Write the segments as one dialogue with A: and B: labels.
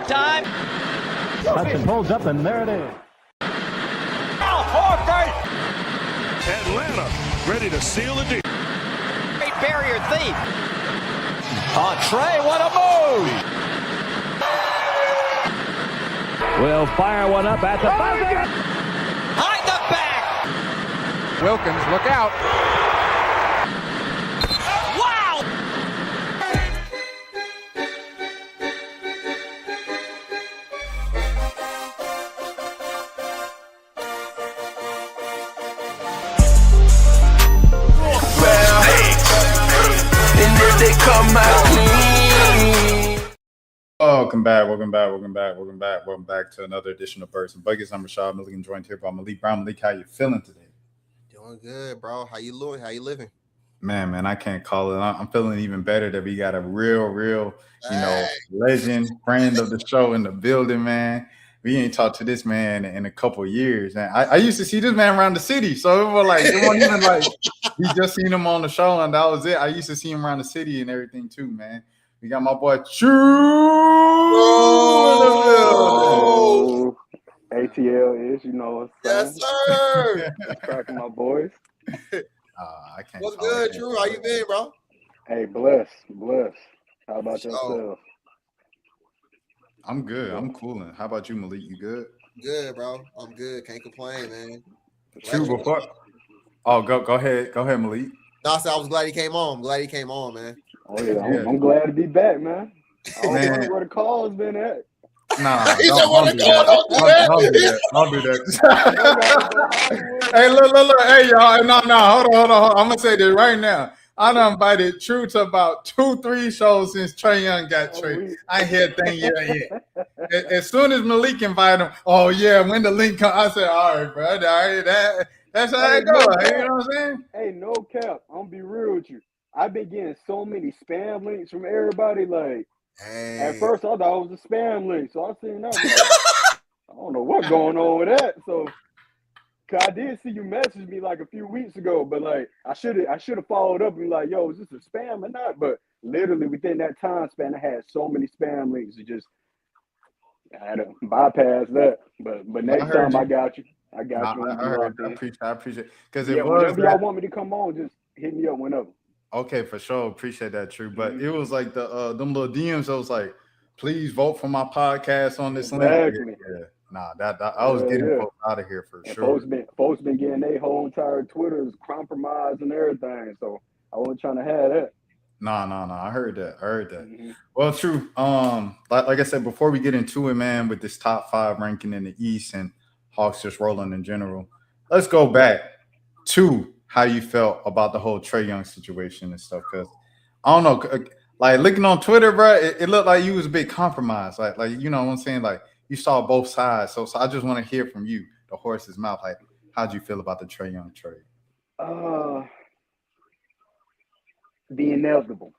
A: time.
B: Hudson pulls up, and there it is.
C: Atlanta ready to seal the deal.
A: Great barrier thief. Trey, what a move.
B: Will fire one up at the buzzer.
A: Behind the back.
D: Wilkins, look out.
A: Wow.
E: They come out clean.
F: Welcome back to another edition of Birds and Buckets. I'm Rashad Milligan, joined here by Malik Brown. Malik, how you feeling today?
G: Doing good, bro. How you doing? How you living?
F: Man, I can't call it. I'm feeling even better that we got a real, legend, friend of the show in the building, man. We ain't talked to this man in a couple of years. And I used to see this man around the city. So it wasn't even like we just seen him on the show and that was it. I used to see him around the city and everything too, man. We got my boy True.
H: ATL is, you know.
G: Yes, sir.
H: Cracking my boys.
F: I can't.
G: What's good, True? How you been, bro?
H: Hey, bless. How about yourself?
F: I'm good. I'm cooling. How about you, Malik? You good?
G: Good, bro. I'm good. Can't complain, man.
F: True. Before. Oh, go ahead, Malik.
G: No, I said I was glad he came on. I'm glad he came on, man.
H: Oh yeah, I'm glad to be back, man. I don't know where the call's been at.
F: Nah, don't do that. Hey, look. Hey, y'all. No. Hold on. I'm gonna say this right now. I done invited True to about 2-3 shows since Trae Young got traded. I ain't hear a thing yet. As soon as Malik invited him, oh yeah, when the link come, I said, all right, bro. All right, that's how it goes. You know what I'm saying?
H: Hey, no cap. I'm gonna be real with you. I've been getting so many spam links from everybody. Like, at first I thought it was a spam link, so I seen that. Like, I don't know what's going on with that. So, cause I did see you message me like a few weeks ago, but like I should have followed up and be like, yo, is this a spam or not? But literally within that time span, I had so many spam links. I had to bypass that. But next time I got you. I got you.
F: I appreciate. Because
H: whenever y'all want me to come on, just hit me up whenever.
F: Okay, for sure. Appreciate that, True. But it was like them little DMs. I was like, please vote for my podcast on this link. Yeah. Nah, that I was getting folks out of here for sure.
H: Folks been getting their whole entire Twitter's compromised and everything. So I wasn't trying to have that.
F: Nah. I heard that. Mm-hmm. Well, True. Like I said, before we get into it, man, with this top 5 ranking in the East and Hawks just rolling in general, let's go back to how you felt about the whole Trae Young situation and stuff. Because I don't know, like looking on Twitter, bro, it looked like you was a bit compromised. Like you know what I'm saying? Like you saw both sides. So I just want to hear from you, the horse's mouth. Like, how'd you feel about the Trae Young trade?
H: The inevitable.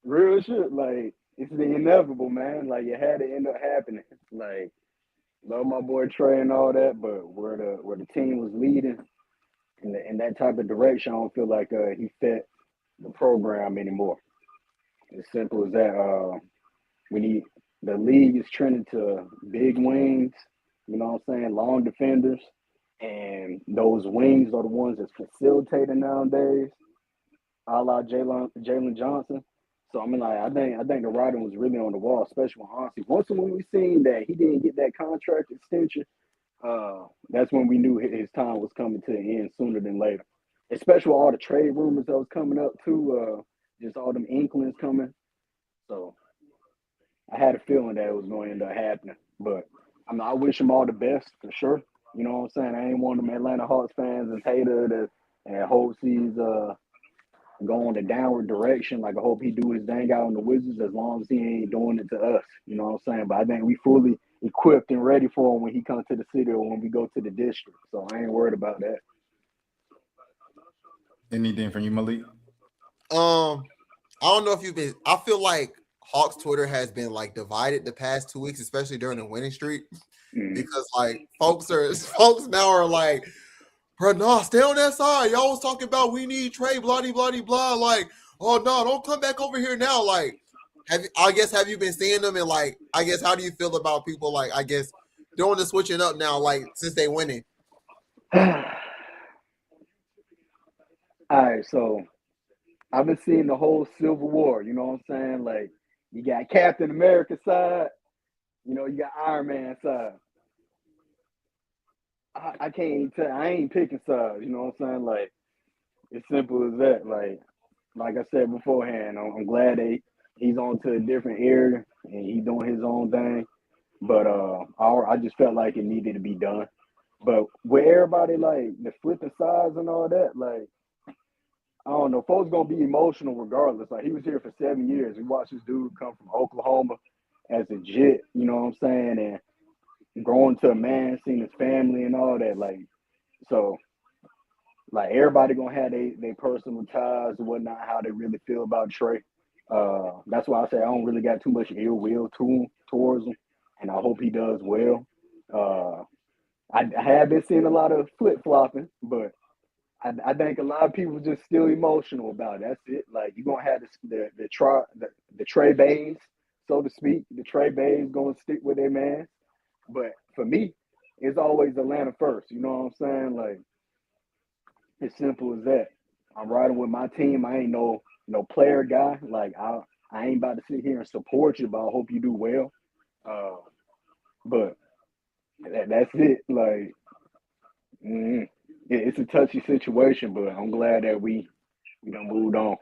H: Real shit. Like, it's the inevitable, man. Like, it had to end up happening. Like, love my boy Trae and all that, but where the team was leading in that type of direction, I don't feel like he fit the program anymore. As simple as that. The league is trending to big wings, you know what I'm saying, long defenders, and those wings are the ones that's facilitating nowadays, a la Jalen Johnson. So I mean, like, I think the writing was really on the wall, especially when we seen that he didn't get that contract extension. That's when we knew his time was coming to an end sooner than later. Especially with all the trade rumors that was coming up too, just all them inklings coming. So I had a feeling that it was going to end up happening. But I wish him all the best for sure. You know what I'm saying? I ain't one of them Atlanta Hawks fans and hater and hopes he's going the downward direction. Like, I hope he do his thing out on the Wizards as long as he ain't doing it to us. You know what I'm saying? But I think we fully equipped and ready for him when he comes to the city or when we go to the district. So I ain't worried about that.
F: Anything from you, Malik?
G: I don't know if you've been. I feel like Hawks Twitter has been like divided the past 2 weeks, especially during the winning streak, because like folks now are like, bro, no, stay on that side. Y'all was talking about we need Trae, blah, blah, blah, blah. Like, oh no, don't come back over here now. Like, have you been seeing them, and like, I guess, how do you feel about people like, I guess, doing the switching up now, like, since they winning?
H: All right, so I've been seeing the whole Civil War. You know what I'm saying? Like, you got Captain America side, you know, you got Iron Man side. I can't even tell. I ain't picking sides. You know what I'm saying? Like, it's simple as that. Like I said beforehand, I'm glad he's on to a different area and he's doing his own thing. But I just felt like it needed to be done. But with everybody like the flipping sides and all that, like, I don't know, folks gonna be emotional regardless. Like, he was here for 7 years. We watched this dude come from Oklahoma as a Jit, you know what I'm saying, and growing to a man, seeing his family and all that. Like, so, like, everybody gonna have their personal ties and whatnot, how they really feel about Trey. That's why I say I don't really got too much ill will towards him, and I hope he does well. I have been seeing a lot of flip flopping, but I think a lot of people just still emotional about it. That's it. Like, you're gonna have the Trey Bays, so to speak. The Trey Bays gonna stick with their man. But for me, it's always Atlanta first. You know what I'm saying? Like, it's simple as that. I'm riding with my team. I ain't no player guy. Like, I ain't about to sit here and support you, but I hope you do well. But that's it. Like, it's a touchy situation, but I'm glad that we done moved on.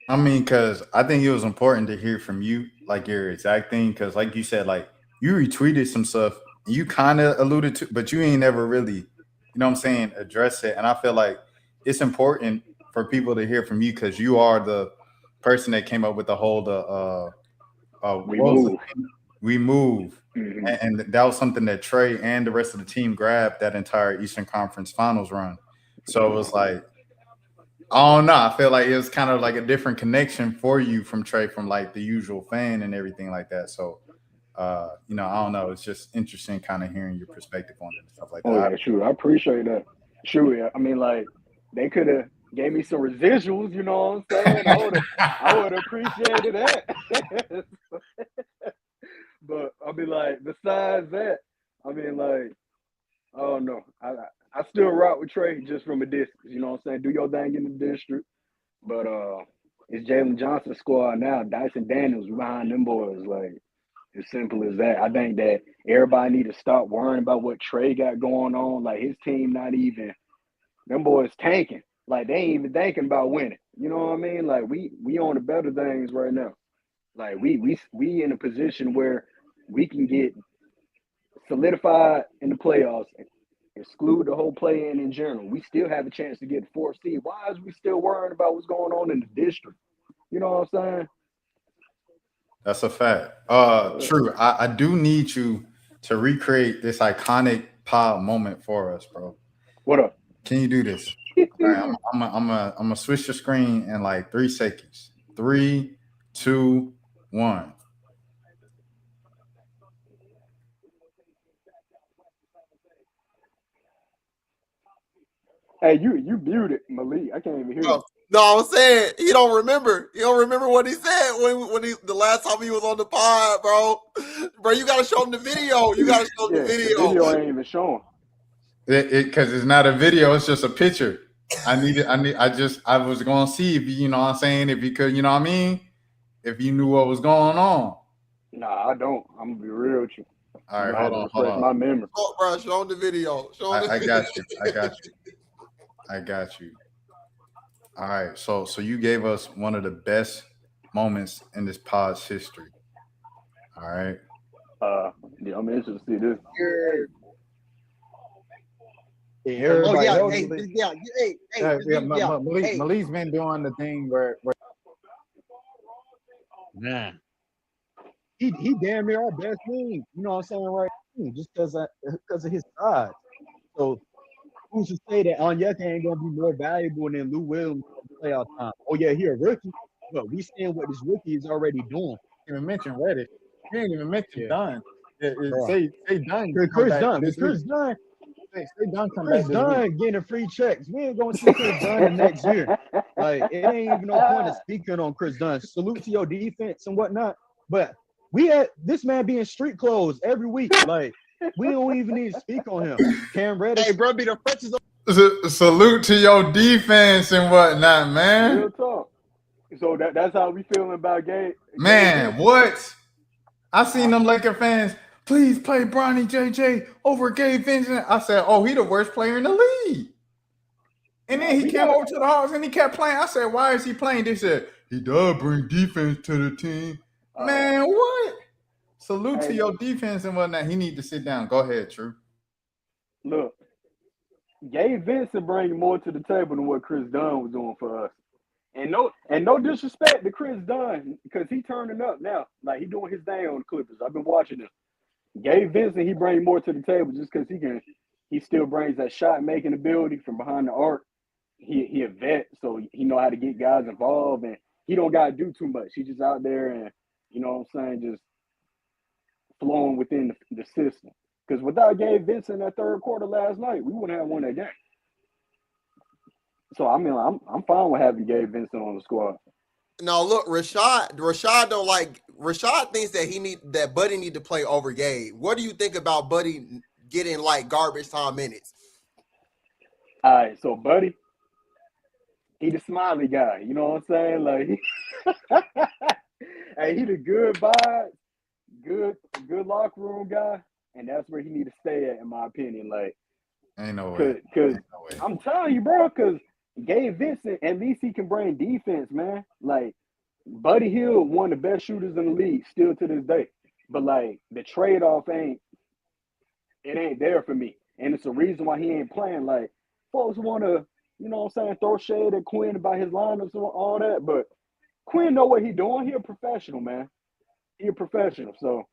F: I mean, because I think it was important to hear from you, like, your exact thing. Because, like you said, like, you retweeted some stuff, and you kind of alluded to, but you ain't never really, you know what I'm saying, address it. And I feel like it's important for people to hear from you because you are the person that came up with the whole we move.
H: Mm-hmm.
F: And that was something that Trey and the rest of the team grabbed that entire Eastern Conference Finals run. So it was like, I don't know. I feel like it was kind of like a different connection for you from Trey, from like the usual fan and everything like that. So, you know, I don't know. It's just interesting kind of hearing your perspective on it and stuff like that.
H: Oh, yeah, sure. I appreciate that. Sure. Yeah. I mean, like, they could have gave me some residuals, you know what I'm saying? I would have appreciated that. But I mean, like, besides that, I mean, like, I don't know. I still rock with Trey just from a distance. You know what I'm saying? Do your thing in the district. But it's Jalen Johnson's squad now. Dyson Daniels behind them boys. Like, as simple as that. I think that everybody need to stop worrying about what Trey got going on. Like, his team not even – them boys tanking. Like, they ain't even thinking about winning. You know what I mean? Like, we on the better things right now. Like, we in a position where we can get solidified in the playoffs, exclude the whole play-in in general. We still have a chance to get the 4th seed. Why is we still worrying about what's going on in the district? You know what I'm saying?
F: That's a fact. True. I do need you to recreate this iconic pod moment for us, bro.
H: What up?
F: Can you do this? All right, I'm gonna switch the screen in like 3 seconds. 3, 2, 1.
H: Hey, you muted, Malik. I can't even hear you.
G: No, I'm saying he don't remember. He don't remember what he said when the last time he was on the pod, bro. Bro, you gotta show him the video. You gotta show him the video.
H: The video ain't even showing.
F: Because it's not a video, it's just a picture. I was gonna see if you know what I'm saying, if you could, you know what I mean, if you knew what was going on.
H: Nah, I don't. I'm gonna be real with you.
F: All right, hold on.
H: My memory.
G: Oh, bro, show him the video.
F: I got you. All right, so you gave us one of the best moments in this pod's history. All right.
H: Yeah, I'm interested to see this.
D: Malik's been doing the thing where
B: Man.
D: he damn near our best team. You know what I'm saying, right? Just because of his size. So who's to say that Onyeka ain't gonna be more valuable than Lou Williams for playoff time? Oh yeah, he a rookie, but we seeing what this rookie is already doing.
F: You didn't even mention Reddish. You didn't even mention Dunn. Say Dunn.
D: Chris Dunn.
F: Say Dunn come
D: Chris
F: back this week.
D: Dunn getting free checks. We ain't gonna see Chris Dunn the next year. Like, it ain't even no point of speaking on Chris Dunn. Salute to your defense and whatnot. But we had this man be in street clothes every week. Like, we don't even need to speak on him. Cam Reddish.
G: Hey, bro, be the freshest.
F: Salute to your defense and whatnot, man.
H: Real talk. So that's how we feeling about Gabe.
F: Man, what? I seen them Laker fans. Please play Bronny JJ over Gabe Vincent. I said, oh, he the worst player in the league. And then he came over to the Hawks and he kept playing. I said, why is he playing? They said, he does bring defense to the team. Man, what? Salute to your defense and whatnot. He need to sit down. Go ahead, True.
H: Look, Gabe Vincent bring more to the table than what Chris Dunn was doing for us. And no disrespect to Chris Dunn, because he turning up now. Like, he doing his thing on the Clippers. I've been watching him. Gabe Vincent, he brings more to the table just because he still brings that shot making ability from behind the arc. He a vet, so he know how to get guys involved, and he don't gotta do too much. He's just out there and, you know what I'm saying, just flowing within the system. Because without Gabe Vincent in that third quarter last night, we wouldn't have won that game. So I mean, I'm fine with having Gabe Vincent on the squad.
G: No, look, Rashad don't like. Rashad thinks that Buddy need to play over Gabe. What do you think about Buddy getting like garbage time minutes?
H: All right, so Buddy, he the smiley guy. You know what I'm saying? Like, hey, he the good vibes, good locker room guy, and that's where he need to stay at, in my opinion. Like,
F: ain't no way.
H: Because I'm telling you, bro, because Gabe Vincent, at least he can bring defense, man. Like, Buddy Hill, one of the best shooters in the league, still to this day. But, like, the trade-off ain't there for me. And it's a reason why he ain't playing. Like, folks want to, you know what I'm saying, throw shade at Quinn about his lineups and all that. But Quinn know what he doing. He a professional, man. He a professional. So,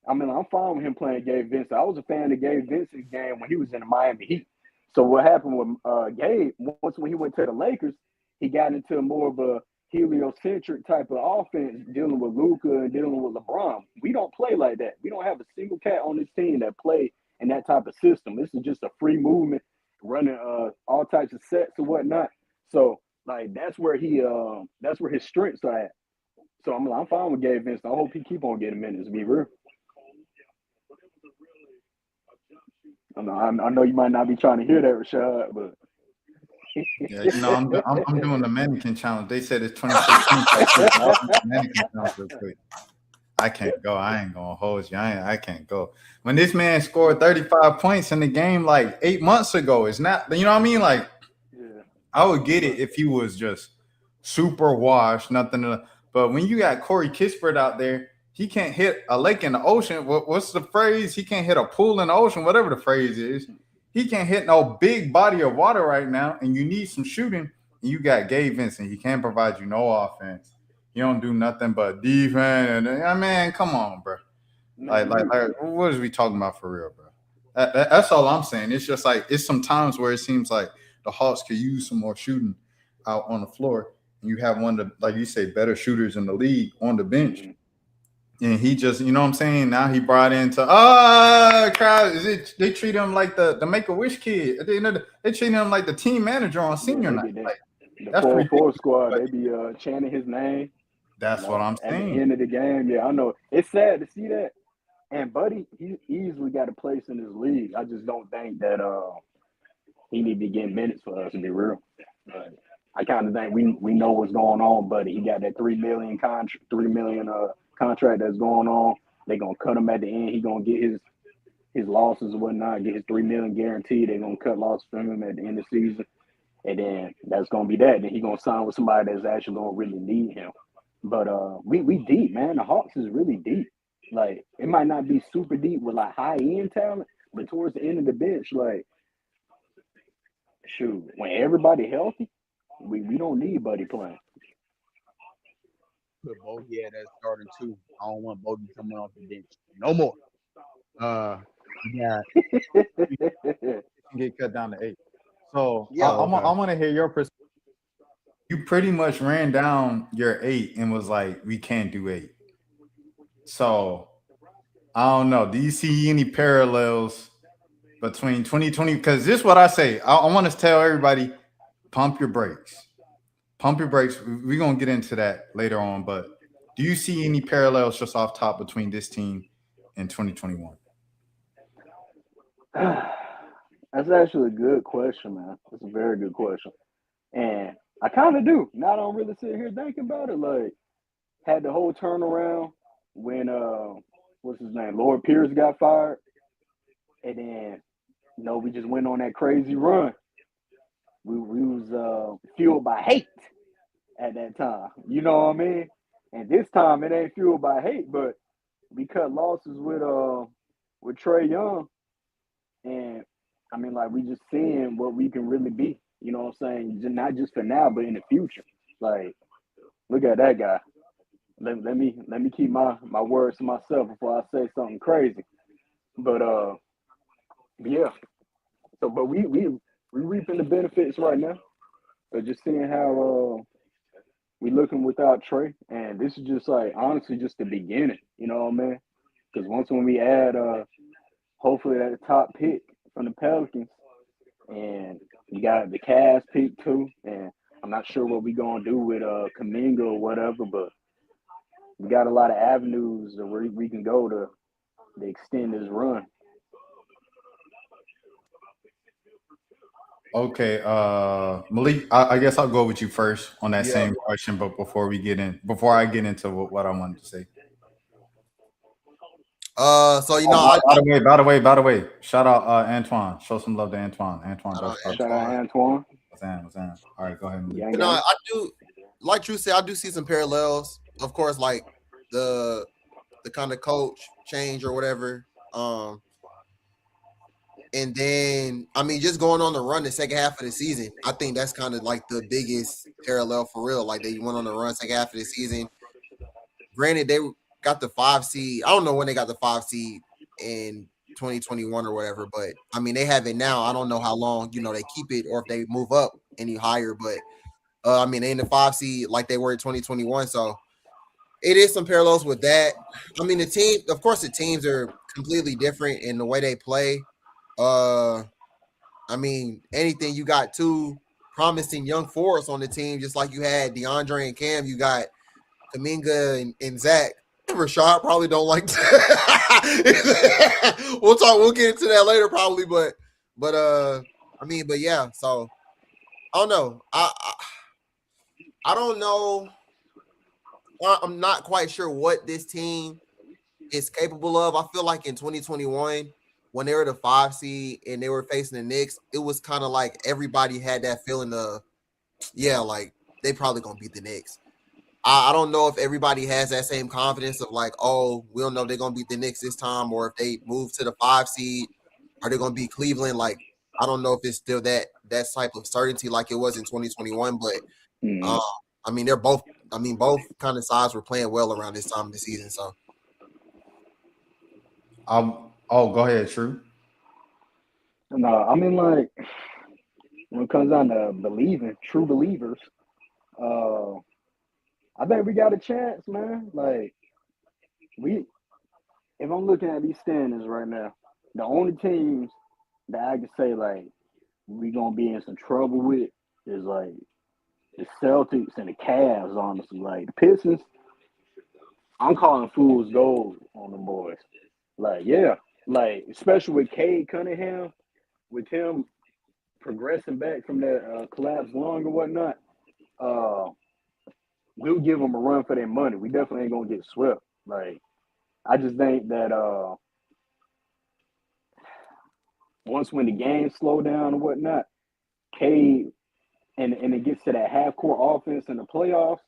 H: I mean, I'm fine with him playing Gabe Vincent. I was a fan of Gabe Vincent's game when he was in the Miami Heat. So what happened with Gabe, once when he went to the Lakers, he got into more of a heliocentric type of offense, dealing with Luka and dealing with LeBron. We don't play like that. We don't have a single cat on this team that play in that type of system. This is just a free movement, running all types of sets and whatnot. So, like, that's where his strengths are at. So I'm fine with Gabe Vincent. I hope he keep on getting minutes, to be real. I know you might not be trying to hear that, Rashad, but
F: yeah, you know, I'm doing the mannequin challenge. They said it's 26 mannequin challenge real quick. I can't go. I ain't gonna hold you. I can't go. When this man scored 35 points in the game like 8 months ago, it's not. You know what I mean? Like,
H: yeah.
F: I would get it if he was just super washed, nothing. But when you got Corey Kispert out there, he can't hit a lake in the ocean. What's the phrase? He can't hit a pool in the ocean, whatever the phrase is. He can't hit no big body of water right now, and you need some shooting. And you got Gabe Vincent. He can't provide you no offense. He don't do nothing but defense. And I mean, come on, bro. Like, what is we talking about for real, bro? That's all I'm saying. It's just like it's some times where it seems like the Hawks could use some more shooting out on the floor. And you have one of the, like you say, better shooters in the league on the bench. And he just, you know what I'm saying? Now he brought into crowd. They treat him like the Make-A-Wish kid. They treat him like the team manager on senior night. Like,
H: the 4-4 squad, they be chanting his name.
F: That's what I'm saying.
H: At the end of the game, yeah, I know. It's sad to see that. And Buddy, he easily got a place in this league. I just don't think that he need to be getting minutes for us, to be real. But I kind of think we know what's going on, Buddy. He got that $3 million contract that's going on. They're gonna cut him at the end. He's gonna get his losses and whatnot, get his $3 million guaranteed. They're gonna cut losses from him at the end of the season. And then that's gonna be that. Then he's gonna sign with somebody that's actually gonna really need him. But we deep, man. The Hawks is really deep. Like, it might not be super deep with like high end talent, but towards the end of the bench, like, shoot, when everybody healthy, we don't need Buddy playing.
D: Put Bogey at that starting two. I don't want Bogey coming off the bench no more.
F: Yeah, get cut down to 8. So
D: Yeah,
F: I want to hear your perspective. You pretty much ran down your 8 and was like, we can't do 8. So I don't know. Do you see any parallels between 2020, because this is what I say. I want to tell everybody, pump your brakes. Pump your brakes. We're going to get into that later on, but do you see any parallels just off top between this team and 2021?
H: That's actually a good question, man. That's a very good question. And I kind of do. Now I don't really sit here thinking about it. Like, had the whole turnaround when what's his name, Lord Pierce got fired, and then we just went on that crazy run. We was fueled by hate at that time. You know what I mean? And this time it ain't fueled by hate, but we cut losses with Trey Young, and I mean, like, we just seeing what we can really be. You know what I'm saying? Not just for now, but in the future. Like, look at that guy. Let me keep my words to myself before I say something crazy. But yeah. So, but we reaping the benefits right now. But just seeing how we looking without Trey, and this is just like honestly just the beginning. You know what I mean? Because once when we add hopefully that top pick from the Pelicans, and you got the Cavs pick too, and I'm not sure what we gonna do with Kuminga or whatever, but we got a lot of avenues where we can go to extend this run.
F: Okay, Malik, I guess I'll go with you first on that
G: Yeah.
F: same question, but before I get into what I wanted to say.
G: So
F: By the way, shout out Antoine. Show some love to Antoine.
G: Shout out
H: Shout out Antoine.
F: What's that? All right, go ahead, Malik.
H: Gang,
G: You know,
H: gang.
G: I do, like Drew said, I do see some parallels. Of course, like the kind of coach change or whatever. And then I mean, just going on the run the second half of the season, I think that's kind of like the biggest parallel for real. Like they went on the run second half of the season. Granted, they got the 5 seed. I don't know when they got the 5 seed in 2021 or whatever, but I mean they have it now. I don't know how long they keep it or if they move up any higher, but I mean they in the 5 seed like they were in 2021. So it is some parallels with that. I mean the teams are completely different in the way they play. I mean anything you got 2 promising young forwards on the team, just like you had DeAndre and Cam. You got Kuminga and Zach. Rashad probably don't like that. We'll get into that later probably, but yeah. So I don't know. I don't know. I'm not quite sure what this team is capable of. I feel like in 2021, when they were the 5 seed and they were facing the Knicks, it was kind of like everybody had that feeling of, yeah, like they probably gonna beat the Knicks. I don't know if everybody has that same confidence of like, oh, we don't know if they're gonna beat the Knicks this time, or if they move to the 5 seed, are they gonna beat Cleveland? Like, I don't know if it's still that type of certainty like it was in 2021. But I mean, both kind of sides were playing well around this time of the season. So,
F: go ahead, True.
H: No, I mean, like, when it comes down to believing, true believers, I think we got a chance, man. Like, if I'm looking at these standings right now, the only teams that I can say, like, we going to be in some trouble with is, like, the Celtics and the Cavs, honestly. Like, the Pistons, I'm calling fool's gold on the boys. Like, yeah. Like, especially with Cade Cunningham, with him progressing back from that collapsed lung or whatnot, we'll give them a run for their money. We definitely ain't gonna get swept. Like, I just think that once when the games slow down and whatnot, Cade and it gets to that half court offense in the playoffs,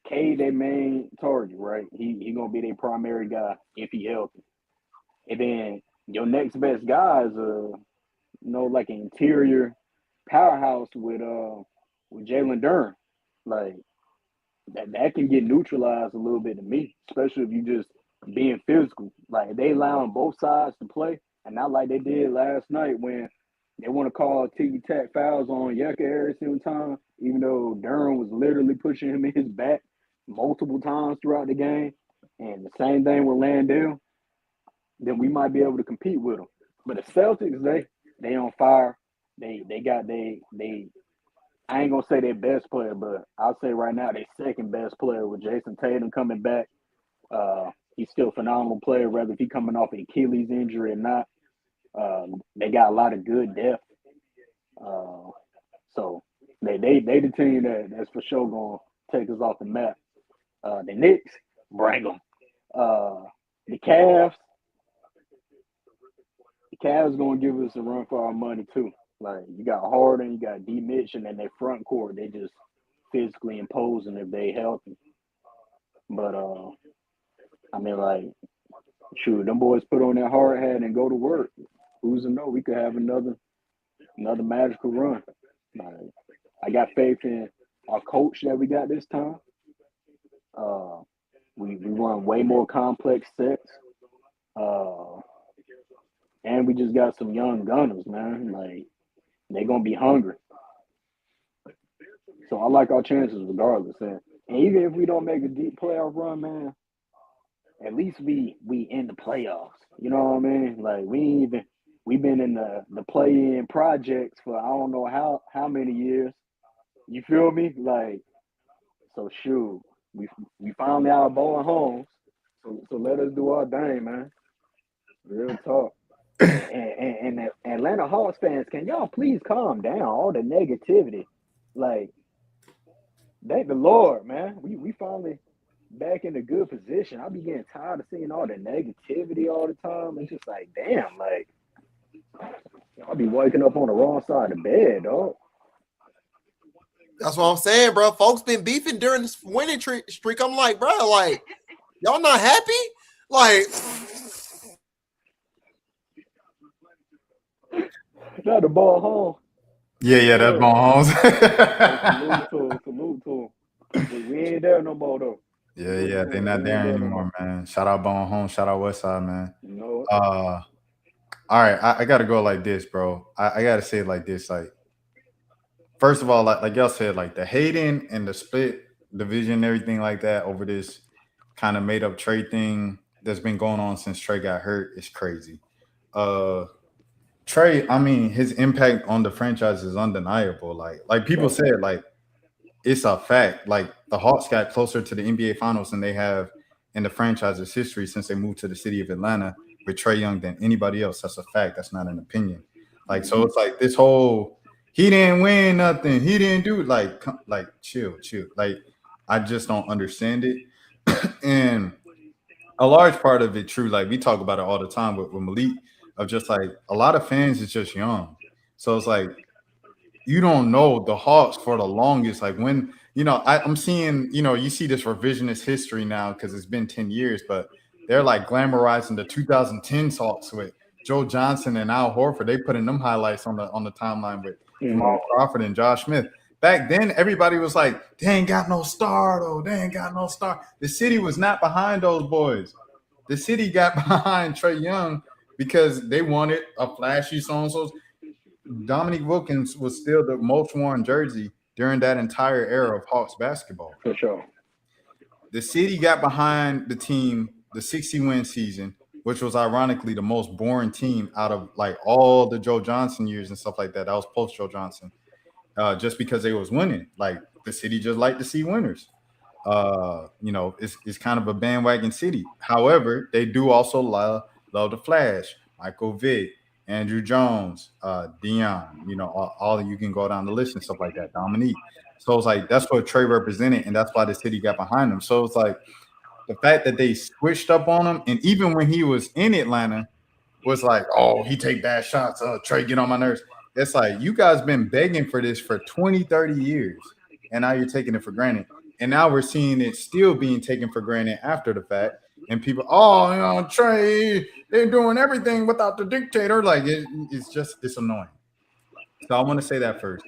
H: Cade their main target, right? He gonna be their primary guy if he healthy. And then your next best guy is like an interior powerhouse with Jalen Duren. Like, that can get neutralized a little bit to me, especially if you just being physical. Like, they allowing both sides to play, and not like they did last night when they want to call ticky-tack fouls on Yucca every single time, even though Duren was literally pushing him in his back multiple times throughout the game. And the same thing with Landale, then we might be able to compete with them. But the Celtics, they on fire. They got they. I ain't gonna say their best player, but I'll say right now their second best player with Jason Tatum coming back. He's still a phenomenal player, whether if he coming off an Achilles injury or not. They got a lot of good depth. So they the team that's for sure gonna take us off the map. The Knicks, bring them. The Cavs gonna give us a run for our money too. Like you got Harden, you got D Mitch, and then their front court, they just physically imposing if they healthy. But I mean, like, shoot, them boys put on their hard hat and go to work. Who's to know? We could have another magical run. Like, I got faith in our coach that we got this time. We run way more complex sets. And we just got some young gunners, man. Like, they're going to be hungry. So I like our chances regardless. And even if we don't make a deep playoff run, man, at least we in the playoffs. You know what I mean? Like, we've been in the play-in projects for I don't know how many years. You feel me? Like, so shoot, we finally out of Bowen Homes. So let us do our thing, man. Real talk. And the Atlanta Hawks fans, can y'all please calm down? All the negativity. Like, thank the Lord, man. We finally back in a good position. I be getting tired of seeing all the negativity all the time. It's just like, damn, like, I'll be waking up on the wrong side of the bed, dog.
G: That's what I'm saying, bro. Folks been beefing during this winning streak. I'm like, bro, like, y'all not happy? Like,
H: Not the ball home.
F: Yeah, that's Mahomes.
H: Salute to him. We ain't there no more, though.
F: Yeah, they're not there anymore, man. Shout out Bone Home, shout out Westside, man.
H: No.
F: All right, I gotta go like this, bro. I gotta say it like this. Like, first of all, like y'all said, like the hating and the split division and everything like that over this kind of made up trade thing that's been going on since Trey got hurt is crazy. Trey, I mean, his impact on the franchise is undeniable. Like people said, like, it's a fact. Like, the Hawks got closer to the NBA Finals than they have in the franchise's history since they moved to the city of Atlanta with Trey Young than anybody else. That's a fact. That's not an opinion. Like, so it's like this whole he didn't win nothing. He didn't do like chill. Like, I just don't understand it. And a large part of it, true. Like, we talk about it all the time with Malik, of just like a lot of fans is just young. So it's like you don't know the Hawks for the longest. Like, when, you know, I'm seeing, you know, you see this revisionist history now because it's been 10 years, but they're like glamorizing the 2010 Hawks with Joe Johnson and Al Horford. They putting them highlights on the timeline with Jamal Crawford and Josh Smith. Back then, everybody was like, they ain't got no star, though. They ain't got no star. The city was not behind those boys. The city got behind Trey Young because they wanted a flashy so-and-so. Dominique Wilkins was still the most worn jersey during that entire era of Hawks basketball.
H: For sure.
F: The city got behind the team, the 60-win season, which was ironically the most boring team out of like all the Joe Johnson years and stuff like that. That was post Joe Johnson, just because they was winning. Like, the city just liked to see winners. You know, it's kind of a bandwagon city. However, they do also love the Flash, Michael Vick, Andrew Jones, Dion, you know, all you can go down the list and stuff like that, Dominique. So it's like, that's what Trey represented, and that's why the city got behind him. So it's like the fact that they switched up on him, and even when he was in Atlanta, was like, oh, he take bad shots. Trey, get on my nerves. It's like, you guys been begging for this for 20, 30 years, and now you're taking it for granted. And now we're seeing it still being taken for granted after the fact. And people, oh, you know, Trey, they're doing everything without the dictator. Like, it's annoying. So I want to say that first.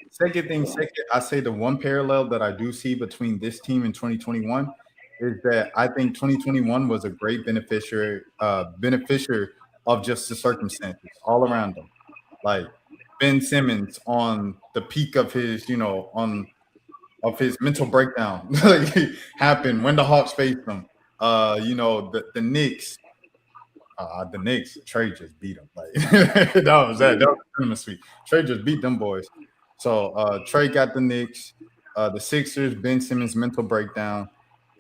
F: Second, I say the one parallel that I do see between this team and 2021 is that I think 2021 was a great beneficiary of just the circumstances all around them. Like, Ben Simmons on the peak of his, you know, of his mental breakdown happened when the Hawks faced them. You know, the Knicks The Knicks, Trey just beat them. Like that was the tournament sweep. Trey just beat them boys. So Trey got the Knicks, the Sixers, Ben Simmons mental breakdown,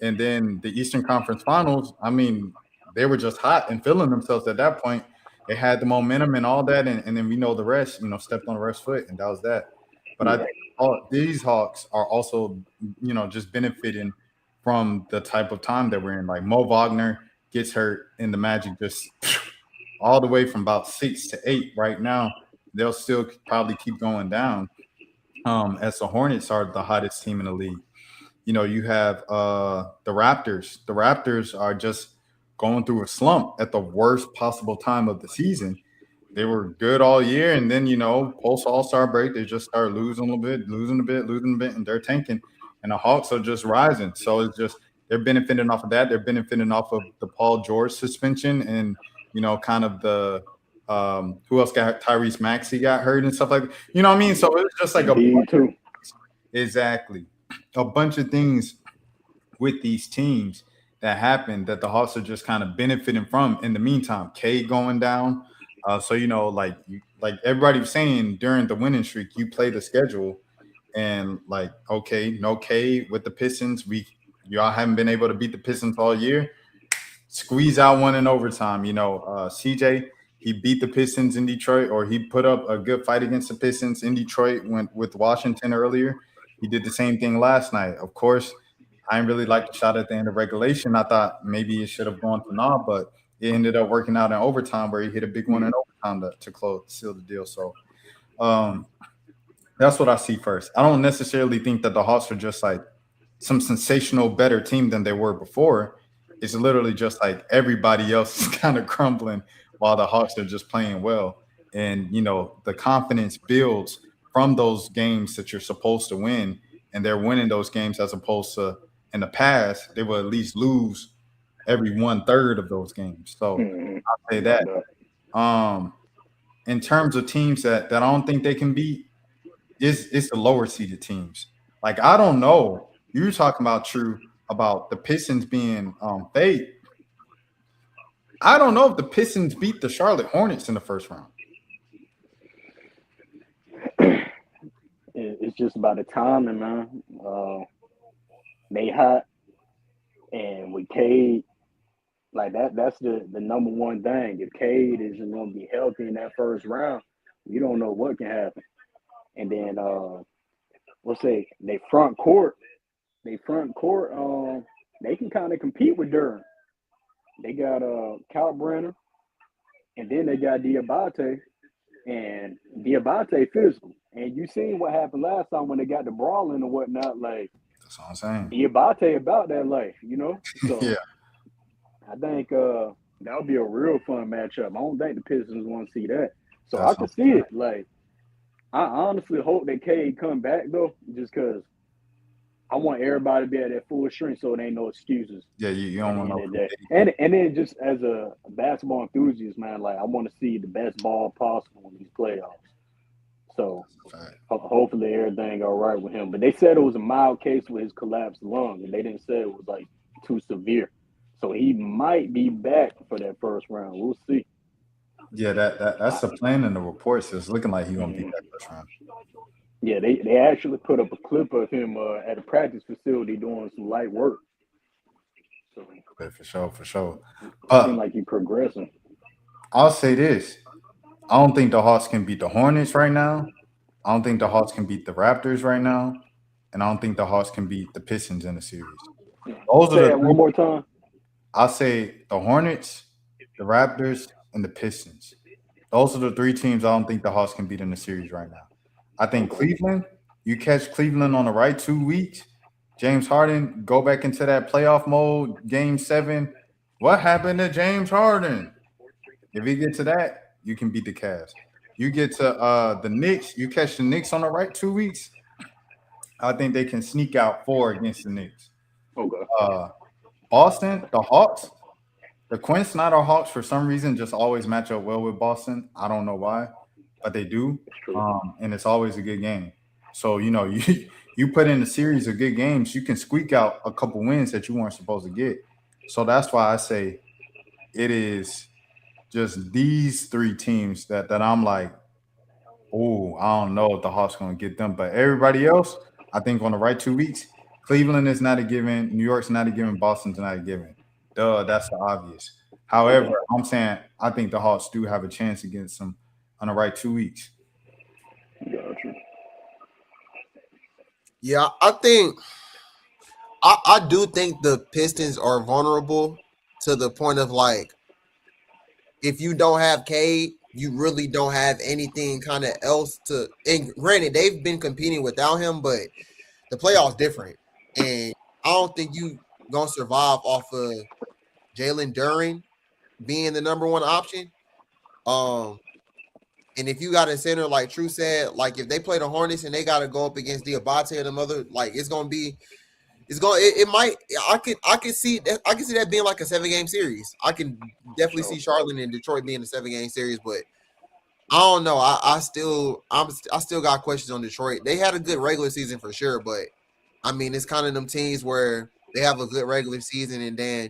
F: and then the Eastern Conference Finals. I mean, they were just hot and feeling themselves at that point. They had the momentum and all that, and then we know the rest. Stepped on the rest foot, and that was that. But I think these Hawks are also, just benefiting from the type of time that we're in. Like Mo Wagner gets hurt, and the Magic just all the way from about 6 to 8 right now. They'll still probably keep going down. As the Hornets are the hottest team in the league. You have the Raptors. The Raptors are just going through a slump at the worst possible time of the season. They were good all year, and then post All-Star break, they just start losing a bit, and they're tanking. And the Hawks are just rising. So it's just they're benefiting off of that. They're benefiting off of the Paul George suspension, and kind of the who else got hurt? Tyrese Maxey got hurt and stuff like that. You know what I mean? So it's just like exactly a bunch of things with these teams that happen that the Hawks are just kind of benefiting from. In the meantime, K going down. So like everybody was saying during the winning streak, you play the schedule, and like okay, no K with the Pistons. Y'all haven't been able to beat the Pistons all year. Squeeze out one in overtime. CJ, he beat the Pistons in Detroit, or he put up a good fight against the Pistons in Detroit with Washington earlier. He did the same thing last night. Of course, I didn't really like the shot at the end of regulation. I thought maybe it should have gone to Nah, but it ended up working out in overtime where he hit a big one in overtime to seal the deal. So that's what I see first. I don't necessarily think that the Hawks are just like some sensational better team than they were before. It's literally just like everybody else is kind of crumbling while the Hawks are just playing well. And, the confidence builds from those games that you're supposed to win, and they're winning those games as opposed to in the past, they will at least lose every 1/3 of those games. So I'll say that. In terms of teams that I don't think they can beat, it's the lower seeded teams. Like, I don't know. You're talking about True about the Pistons being fake. I don't know if the Pistons beat the Charlotte Hornets in the first round.
H: It's just about the timing, man. They hot, and with Cade, like that's the number one thing. If Cade isn't going to be healthy in that first round, you don't know what can happen. And then they front court, they can kind of compete with Durham. They got Kalkbrenner, and then they got Diabate, and Diabate physical. And you seen what happened last time when they got the brawling and whatnot. Like,
F: that's what I'm saying.
H: Diabate about that life, So
F: yeah.
H: I think that'll be a real fun matchup. I don't think the Pistons want to see that. So
F: That's
H: I can see it. Like, I honestly hope that Cade come back though, just because I want everybody to be at that full strength, so it ain't no excuses.
F: Yeah, you don't want no.
H: And then just as a basketball enthusiast, man, like I want to see the best ball possible in these playoffs. So hopefully everything all right with him. But they said it was a mild case with his collapsed lung, and they didn't say it was like too severe. So he might be back for that first round. We'll see.
F: Yeah, that's the plan in the reports. It's looking like he's gonna be back first round.
H: Yeah, they actually put up a clip of him at a practice facility doing some light work. So
F: for sure.
H: Seems like he's progressing.
F: I'll say this. I don't think the Hawks can beat the Hornets right now. I don't think the Hawks can beat the Raptors right now. And I don't think the Hawks can beat the Pistons in the series. Those
H: Say that one more time.
F: I'll say the Hornets, the Raptors, and the Pistons. Those are the three teams I don't think the Hawks can beat in the series right now. I think Cleveland, you catch Cleveland on the right 2 weeks. James Harden, go back into that playoff mode, game 7. What happened to James Harden? If you get to that, you can beat the Cavs. You get to the Knicks, you catch the Knicks on the right 2 weeks. I think they can sneak out 4 against the Knicks.
H: Okay.
F: Boston, the Hawks, the Quinn Snyder Hawks for some reason just always match up well with Boston. I don't know why, but they do. And it's always a good game. So, you put in a series of good games, you can squeak out a couple wins that you weren't supposed to get. So that's why I say it is just these three teams that I'm like, oh, I don't know if the Hawks going to get them. But everybody else, I think on the right 2 weeks, Cleveland is not a given. New York's not a given. Boston's not a given. Duh, that's the obvious. However, I'm saying I think the Hawks do have a chance against them on the right 2 weeks.
H: Gotcha.
G: Yeah, I do think the Pistons are vulnerable to the point of like, if you don't have Cade, you really don't have anything kind of else to. And granted, they've been competing without him, but the playoffs different, and I don't think you gonna survive off of Jalen Duren being the number one option. And if you got a center like True said, like if they play the Hornets and they got to go up against Diabate and them other, like I could see that being like a 7-game series. I can definitely see Charlotte and Detroit being a 7-game series, but I don't know. I still got questions on Detroit. They had a good regular season for sure, but I mean it's kind of them teams where they have a good regular season and then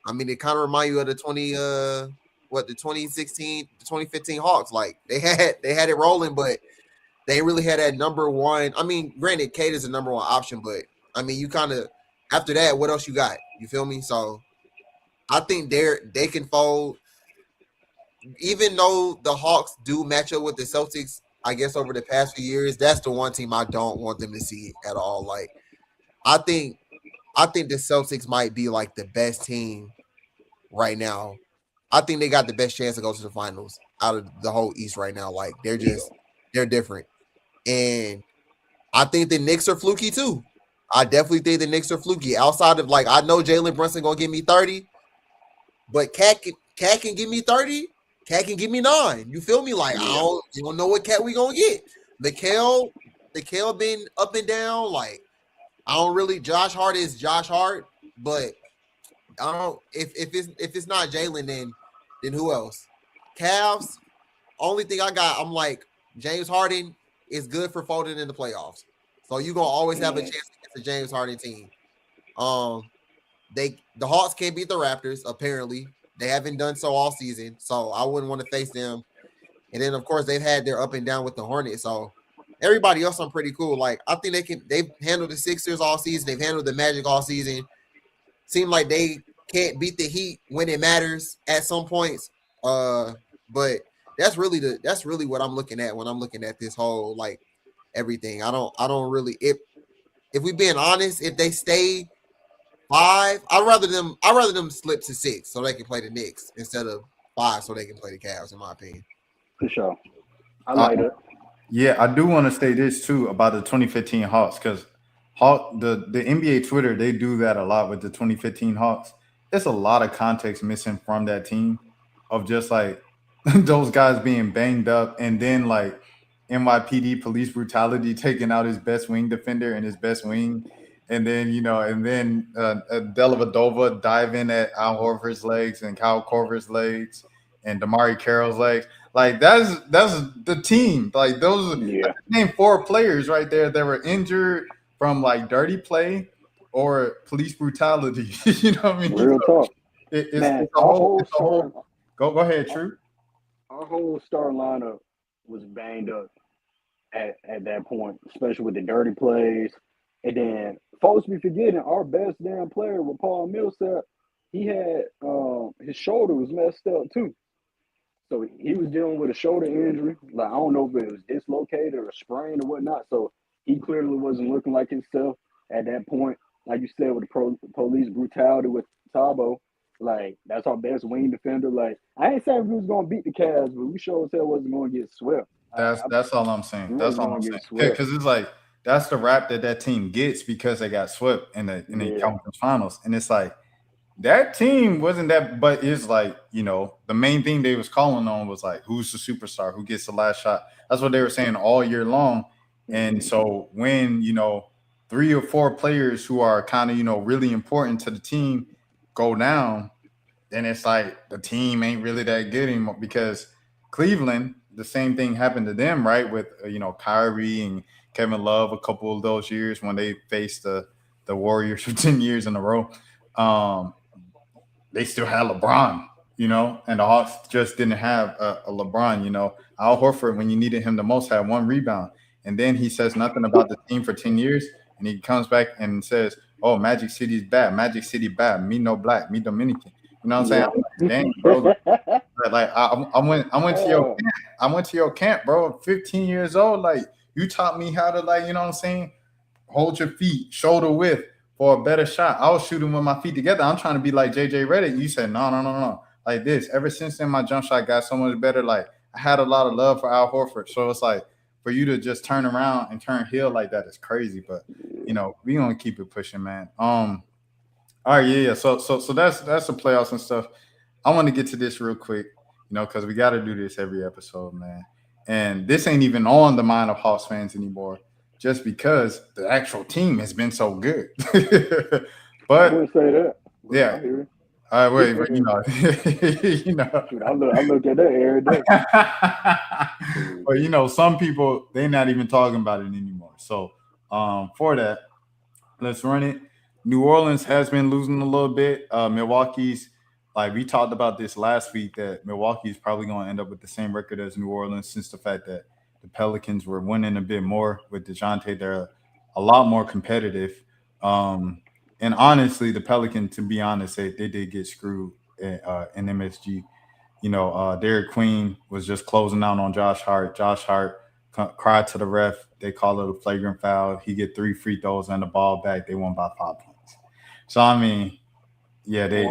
G: I mean it kind of remind you of the 2016, the 2015 Hawks. Like they had it rolling, but they really had that number one. I mean, granted, Cade is the number one option, but I mean, you kind of after that, what else you got? You feel me? So I think they can fold. Even though the Hawks do match up with the Celtics, I guess over the past few years, that's the one team I don't want them to see at all. Like, I think the Celtics might be like the best team right now. I think they got the best chance to go to the finals out of the whole East right now. Like they're different. And I think the Knicks are fluky too. I definitely think the Knicks are fluky. Outside of like, I know Jalen Brunson gonna give me 30, but Cat can give me 30. Cat can give me 9. You feel me? Like you don't know what Cat we gonna get. Mikal been up and down. Like I don't really. Josh Hart is Josh Hart, but I don't. If it's not Jalen, then who else? Cavs. Only thing I got, I'm like James Harden is good for folding in the playoffs. So you're gonna always have a chance against the James Harden team. The Hawks can't beat the Raptors, apparently. They haven't done so all season. So I wouldn't want to face them. And then of course they've had their up and down with the Hornets. So everybody else I'm pretty cool. Like I think they've handled the Sixers all season, they've handled the Magic all season. Seem like they can't beat the Heat when it matters at some points. But that's really what I'm looking at when I'm looking at this whole like everything. I don't really if we being honest, if they stay 5, I'd rather them slip to 6 so they can play the Knicks instead of 5 so they can play the Cavs, in my opinion.
H: For sure. I like it.
F: Yeah, I do want to say this too about the 2015 Hawks because the NBA Twitter, they do that a lot with the 2015 Hawks. There's a lot of context missing from that team of just like those guys being banged up and then like NYPD police brutality taking out his best wing defender and his best wing. And then, Dellavedova diving at Al Horford's legs and Kyle Korver's legs and Damari Carroll's legs. Like that's the team. Like those name 4 players right there that were injured from like dirty play or police brutality. You know what I mean?
H: Real talk.
F: It's a whole. Go ahead, True.
H: Our whole star lineup was banged up at that point, especially with the dirty plays. And then folks be forgetting our best damn player with Paul Millsap. He had his shoulder was messed up too. So he was dealing with a shoulder injury. Like I don't know if it was dislocated or sprained or whatnot. So he clearly wasn't looking like himself at that point. Like you said, with the police brutality with Tabo, like that's our best wing defender. Like I ain't saying we was gonna beat the Cavs, but we sure as hell wasn't gonna get swept.
F: That's all I'm saying. That's all I'm saying. Because it's like that's the rap that team gets because they got swept in the conference finals, and it's like that team wasn't that. But it's like the main thing they was calling on was like who's the superstar, who gets the last shot. That's what they were saying all year long. And so when 3 or 4 players who are kind of really important to the team go down, then it's like the team ain't really that good anymore because Cleveland, the same thing happened to them, right? With Kyrie and Kevin Love a couple of those years when they faced the Warriors for 10 years in a row. They still had LeBron, you know, and the Hawks just didn't have a LeBron, you know. Al Horford, when you needed him the most, had 1 rebound. And then he says nothing about the team for 10 years. And he comes back and says, oh, Magic City's bad. Magic City bad. Me no black. Me Dominican. You know what I'm saying? I'm like, dang, bro. I went to your camp. I went to your camp, bro. 15 years old. Like, you taught me how to, like, you know what I'm saying? Hold your feet, shoulder width for a better shot. I was shooting with my feet together. I'm trying to be like JJ Redick. You said, no. Like this. Ever since then, my jump shot got so much better. Like, I had a lot of love for Al Horford. So it's like, for you to just turn around and turn heel like that is crazy. But, you know, we gonna keep it pushing, man. All right, yeah. So that's the playoffs and stuff. I want to get to this real quick, you know, because we got to do this every episode, man. And this ain't even on the mind of Hawks fans anymore, just because the actual team has been so good. But
H: I wouldn't say that.
F: yeah. All right, wait, but you know,
H: Dude, I look at that every day.
F: But you know, some people they're not even talking about it anymore. So for that, let's run it. New Orleans has been losing a little bit. Milwaukee's, like we talked about this last week, that Milwaukee is probably going to end up with the same record as New Orleans, since the fact that the Pelicans were winning a bit more with DeJounte. They're a lot more competitive. And honestly, the Pelicans, to be honest, they did get screwed in MSG. You know, Derek Queen was just closing out on Josh Hart. Josh Hart cried to the ref. They call it a flagrant foul. He get 3 free throws and the ball back. They won by 5 points. So, I mean, yeah, it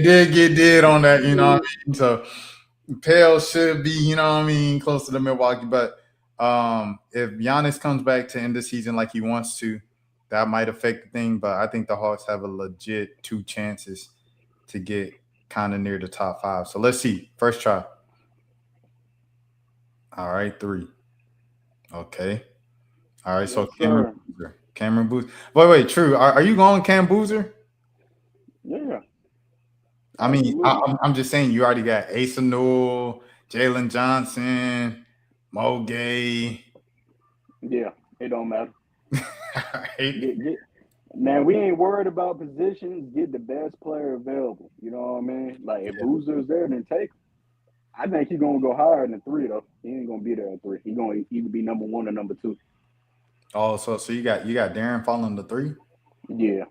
F: did get did on that, you know what I mean? So, Pale should be, you know what I mean, close to the Milwaukee. But if Giannis comes back to end the season like he wants to, that might affect the thing. But I think the Hawks have a legit 2 chances to get kind of near the top 5. So let's see. First try. All right, 3. Okay. All right, so Cameron Boozer. Wait, True. Are you going Cam Boozer?
H: Yeah.
F: I mean, I'm just saying you already got Asa Newell, Jalen Johnson, Mo Gay.
H: Yeah, it don't matter.
F: Right.
H: Man, we ain't worried about positions. Get the best player available. You know what I mean? Like, if Boozer's there, then take him. I think he's going to go higher than 3, though. He ain't going to be there at 3. He's going to either be number 1 or number 2.
F: Oh, so you got Darren falling to 3?
H: Yeah.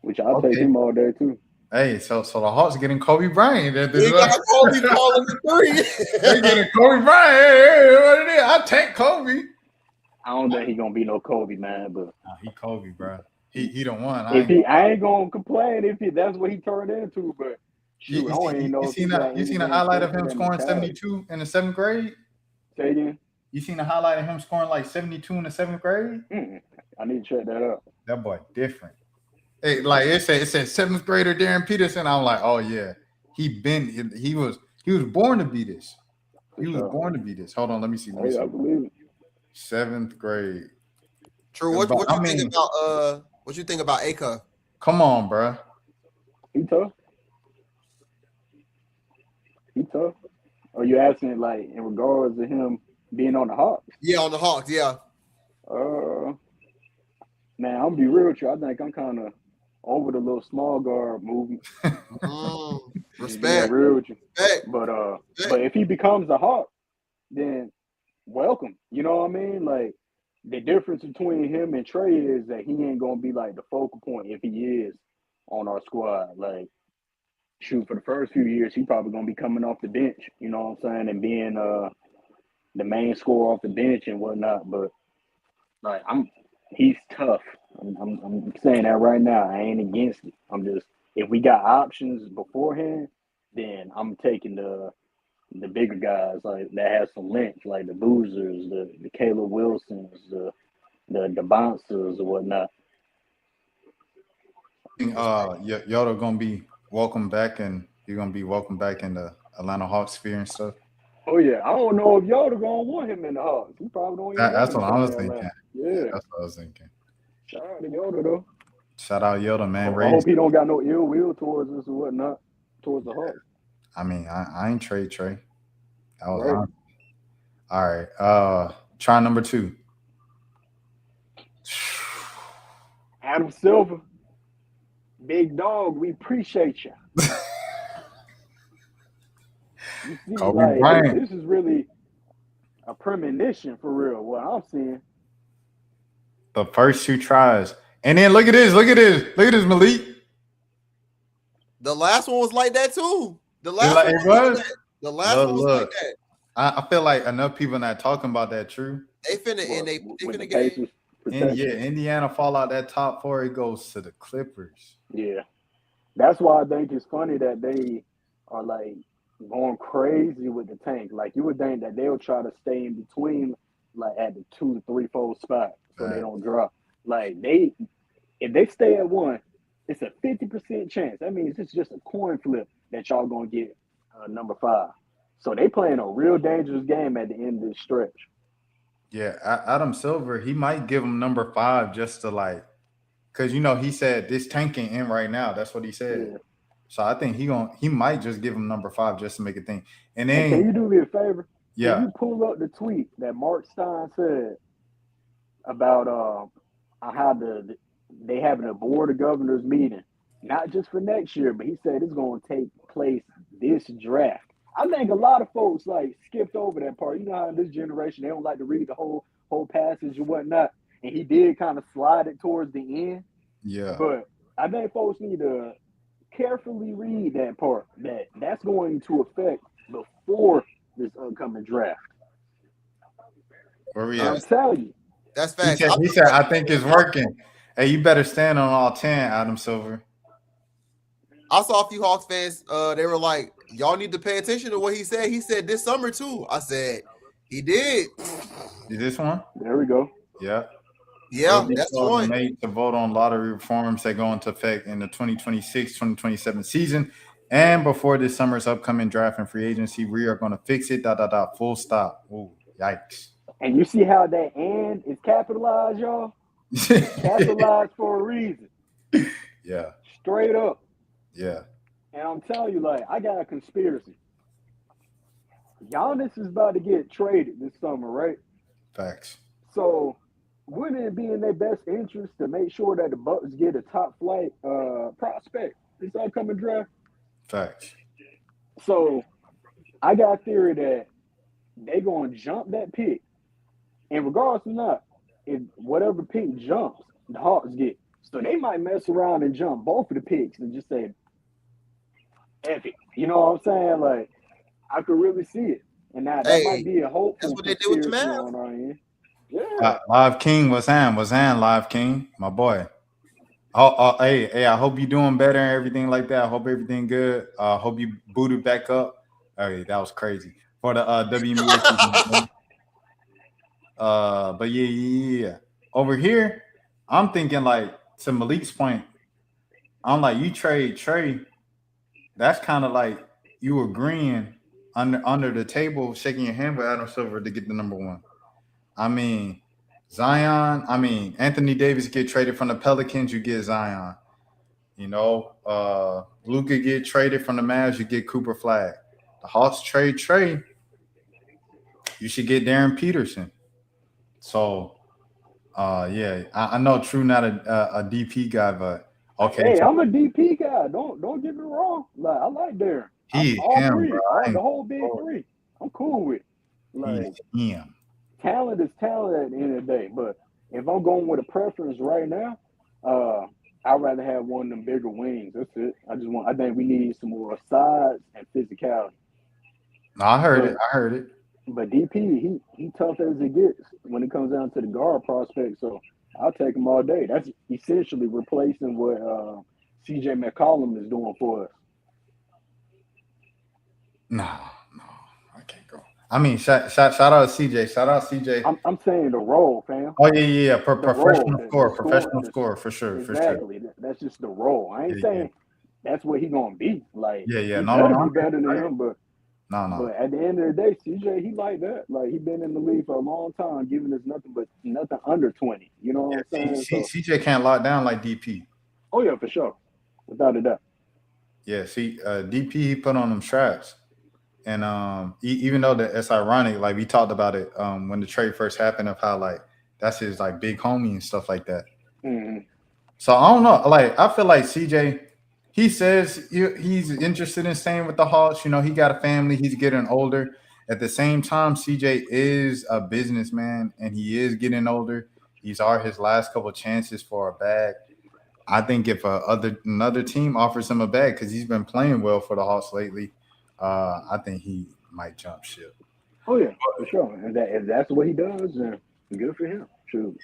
H: Which I'll take him all day, too.
F: Hey, so the Hawks getting Kobe Bryant.
G: He got Kobe falling to 3.
F: They getting Kobe Bryant. Hey, what it is? I take Kobe.
H: I don't think he's going to be no Kobe, man. But
F: he Kobe, bro. He don't want.
H: I ain't going to complain if that's what he turned into, but shoot,
F: you seen a highlight of him scoring 72 in the 7th grade?
H: Say again?
F: You seen a highlight of him scoring like 72 in the 7th grade?
H: I need to check that out.
F: That boy different. Hey, like it said 7th grader Darren Peterson. I'm like, oh yeah, he was born to be this. He was born to be this. Hold on, let me see.
H: I believe it.
F: 7th grade.
G: True. What you think about Aka?
F: Come on, bro.
H: He tough. Are you asking like in regards to him being on the Hawks?
G: Yeah, on the Hawks. Yeah.
H: Man, I'm gonna be real with you. I think I'm kind of over the little small guard movement.
G: Respect.
H: Real with you.
G: Respect.
H: But if he becomes a Hawk, then welcome. You know what I mean? Like, the difference between him and Trey is that he ain't gonna be like the focal point if he is on our squad. Like, shoot, for the first few years, he probably gonna be coming off the bench. You know what I'm saying? And being the main scorer off the bench and whatnot. But like, he's tough. I'm saying that right now. I ain't against it. I'm just, if we got options beforehand, then I'm taking the bigger guys like that have some length, like the Boozers, the Caleb Wilsons, the bouncers or whatnot.
F: Yoda gonna be welcome back, and you're gonna be welcome back in the Atlanta Hawks sphere and stuff.
H: Oh yeah, I don't know if Yoda gonna want him in the Hawks. He probably don't.
F: That's what I was thinking.
H: Yeah,
F: that's what I was thinking.
H: Shout out to Yoda though.
F: Shout out Yoda, man.
H: I hope he don't got no ill will towards us or whatnot, towards the Hawks.
F: I mean, I ain't Trey. That was right. All right. Try number 2.
H: Adam Silver. big dog, we appreciate you. You see,
F: Kobe
H: like
F: Bryant.
H: this is really a premonition for real. What I'm seeing.
F: The first 2 tries. And then look at this, Malik.
G: The last one was like that too. The last
F: Like,
G: one
F: it
G: was like
F: was?
G: that. The last one was like that.
F: I feel like enough people not talking about that. True.
G: They finna and they
H: When
G: finna
H: the
G: get
H: Pacers
F: And
H: protect
F: yeah,
H: you.
F: Indiana fall out that top 4. It goes to the Clippers.
H: Yeah. That's why I think it's funny that they are like going crazy with the tank. Like you would think that they'll try to stay in between, like at the 2 to 3 fold spot, so they don't drop. Like if they stay at 1, it's a 50% chance. That means it's just a coin flip that y'all gonna get number 5. So they playing a real dangerous game at the end of this stretch.
F: Yeah, Adam Silver, he might give him number 5 just to like, because he said this tanking in right now. That's what he said.
H: Yeah.
F: So I think he might just give him number 5 just to make a thing. And
H: And
F: then
H: can you do me a favor?
F: yeah,
H: Can you pull up the tweet that Mark Stein said about how they having a board of governors meeting, not just for next year, but he said it's going to take place this draft. I think a lot of folks like skipped over that part. You know how in this generation they don't like to read the whole passage and whatnot. And he did kind of slide it towards the end.
F: yeah.
H: But I think folks need to carefully read that part. That's going to affect before this upcoming draft.
F: Where we
H: I'm
F: at?
H: telling you.
G: That's
F: He
G: facts.
F: said, I think it's working. Hey, you better stand on all 10, Adam Silver.
G: I saw a few Hawks fans. They were like, "Y'all need to pay attention to what he said." He said this summer too. I said he did.
F: Is this one?
H: There we go.
F: Yeah.
G: Yeah, that's the one.
F: Made to vote on lottery reforms that go into effect in the 2026-2027 season. And before this summer's upcoming draft and free agency, we are going to fix it. ... Full stop. Ooh, yikes.
H: And you see how that "and" is capitalized, y'all? Capitalized for a reason.
F: Yeah.
H: Straight up.
F: Yeah.
H: And I'm telling you, like, I got a conspiracy. Giannis is about to get traded this summer, right?
F: Facts.
H: So wouldn't it be in their best interest to make sure that the Bucks get a top flight prospect this upcoming draft?
F: Facts.
H: So I got a theory that they're going to jump that pick. And regardless or not, if whatever pick jumps, the Hawks get. So they might mess around and jump both of the picks and just say, F it. You know what I'm saying? Like, I could really see it. And now that might be a hopeful
G: That's what they did with the
H: conspiracy
G: Mavs.
H: on our end. Yeah.
F: Live King was on Live King, my boy. Hey, I hope you're doing better and everything like that. I hope everything good. Hope you booted back up. Hey, that was crazy for the WNBA season. But yeah. Over here, I'm thinking like to Malik's point, I'm like, you trade Trey. That's kind of like you agreeing under the table, shaking your hand with Adam Silver to get the number 1. I mean, Anthony Davis get traded from the Pelicans, you get Zion. Luka get traded from the Mavs, you get Cooper Flag. The Hawks trade Trey, you should get Darren Peterson. So, yeah, I know True not a DP guy, but okay.
H: Hey, I'm a DP guy. Don't get me wrong. Like, I like Darren. All three, the whole big 3. I'm cool with. Like, talent is talent at the end of the day. But if I'm going with a preference right now, I'd rather have one of them bigger wings. That's it. I think we need some more size and physicality.
F: No, I heard it. But
H: DP, he tough as it gets when it comes down to the guard prospect. So I'll take him all day. That's essentially replacing what CJ McCollum is doing for us.
F: No, I can't go. I mean, shout out to CJ. Shout out CJ.
H: I'm saying the role, fam.
F: Oh yeah. Professional score for sure.
H: Exactly. That's just the role. I ain't saying that's what he gonna be. Like,
F: yeah.
H: No. Be better than him, but
F: no.
H: But at the end of the day, CJ, he like that. Like, he been in the league for a long time, giving us nothing under 20. You know what I'm saying?
F: CJ can't lock down like DP.
H: Oh yeah, for sure, without a doubt.
F: Yeah. See, DP he put on them straps. And even though it's ironic, like we talked about it when the trade first happened, of how like that's his like big homie and stuff like that.
H: Mm-hmm.
F: So I don't know. Like I feel like CJ, he says he's interested in staying with the Hawks. You know, he got a family. He's getting older. At the same time, CJ is a businessman and he is getting older. These are his last couple chances for a bag. I think if another team offers him a bag because he's been playing well for the Hawks lately, I think he might jump ship.
H: Oh yeah, for sure. And that if that's what he does, then good for him. True.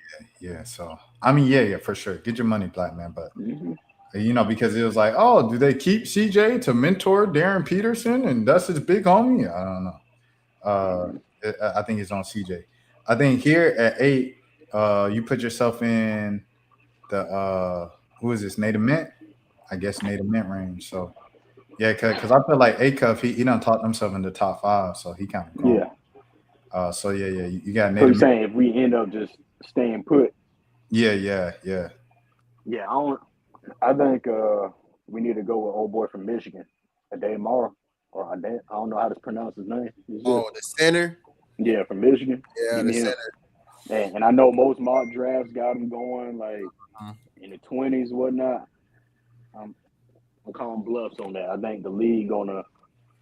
F: Yeah. So I mean, yeah, for sure. Get your money, black man. But
H: Mm-hmm.
F: because it was like, oh, do they keep CJ to mentor Darren Peterson and that's his big homie? I don't know. I think it's on CJ. I think here at 8, you put yourself in the who is this? Native Mint? I guess Native Mint range. So yeah, because I feel like A-Cuff, he done talked himself in the top 5, so he kind of gone.
H: Yeah.
F: So yeah, you got
H: So
F: Native
H: you're
F: Mint.
H: saying if we end up just staying put,
F: Yeah.
H: yeah, I think we need to go with old boy from Michigan, Ademar, or I don't know how to pronounce his name.
G: Oh, the center.
H: Yeah, from Michigan.
G: Yeah,
H: Give
G: the
H: me him.
G: center.
H: And I know most mock drafts got him going like in the 20s, whatnot. I'm calling bluffs on that. I think the league gonna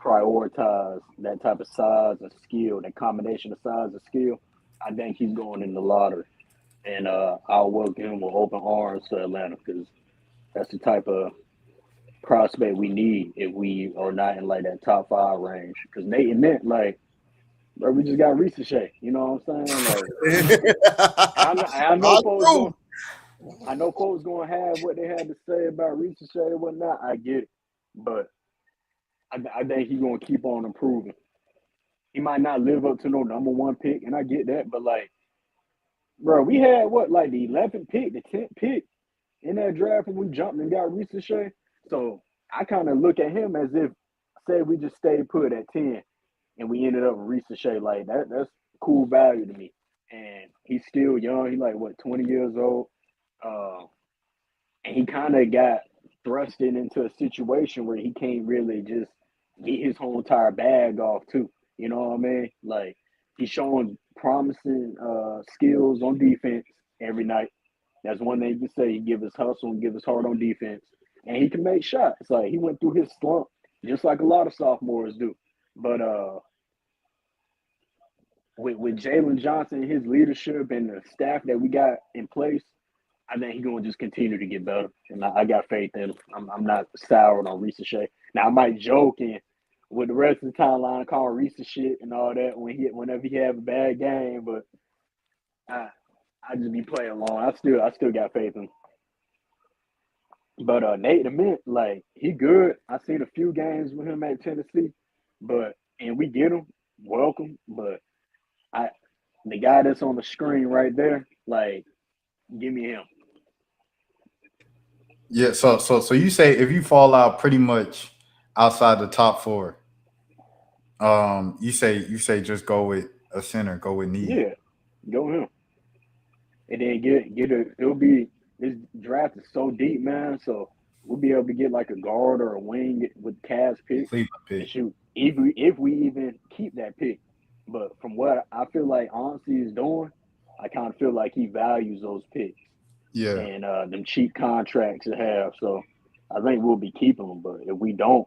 H: prioritize that type of size and skill, that combination of size and skill. I think he's going in the lottery, and I'll welcome him with open arms to Atlanta because that's the type of prospect we need if we are not in like that top 5 range. Because Nate meant like, bro, we just got Ricochet. You know what I'm saying? Like, I know folks gonna have what they had to say about Ricochet and whatnot. I get it, but I think he's gonna keep on improving. He might not live up to no number 1 pick, and I get that, but like, bro, we had like the 11th pick, the 10th pick in that draft when we jumped and got Ricochet. So I kind of look at him as if, say, we just stayed put at 10 and we ended up with Ricochet. Like that's cool value to me. And he's still young. He's like 20 years old. And he kind of got thrusted into a situation where he can't really just get his whole entire bag off too. You know what I mean? Like he's showing promising skills on defense every night. That's one thing you can say. He give his hustle and give his heart on defense. And he can make shots. Like he went through his slump just like a lot of sophomores do. But with Jalen Johnson, his leadership and the staff that we got in place, I think he's gonna just continue to get better. And I got faith in him. I'm not soured on Ricochet. Now I might joke and with the rest of the timeline call Ricochet and all that whenever he have a bad game, but I just be playing along. I still got faith in him. But Nate Mint, like he good. I seen a few games with him at Tennessee, and we get him, welcome. But the guy that's on the screen right there, like, give me him.
F: Yeah. So you say if you fall out pretty much outside the top 4, you say just go with a center, go with need.
H: Yeah, go him. And then it'll be, this draft is so deep, man. So we'll be able to get like a guard or a wing with Cavs pick.
F: Cleveland pick.
H: Shoot, if we even keep that pick. But from what I feel like Ansi is doing, I kind of feel like he values those picks.
F: Yeah.
H: And them cheap contracts to have. So I think we'll be keeping them. But if we don't,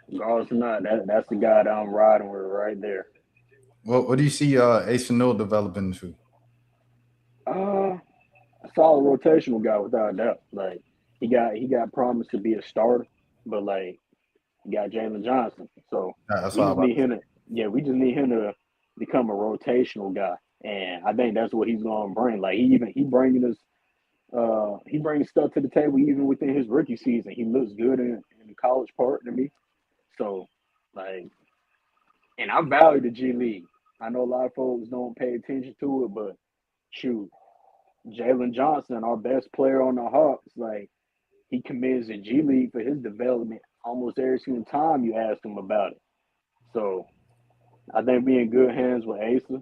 H: regardless or not, that's the guy that I'm riding with right there.
F: What do you see Asa Newell developing to?
H: A solid rotational guy without a doubt. Like he got promised to be a starter, but like he got Jalen Johnson. So we just need him to become a rotational guy. And I think that's what he's gonna bring. Like he bringing us he brings stuff to the table even within his rookie season. He looks good in the college part to me. So like, and I value the G League. I know a lot of folks don't pay attention to it, but shoot, Jalen Johnson, our best player on the Hawks, like he commits in G League for his development almost every single time you ask him about it. So I think we're in good hands with Asa.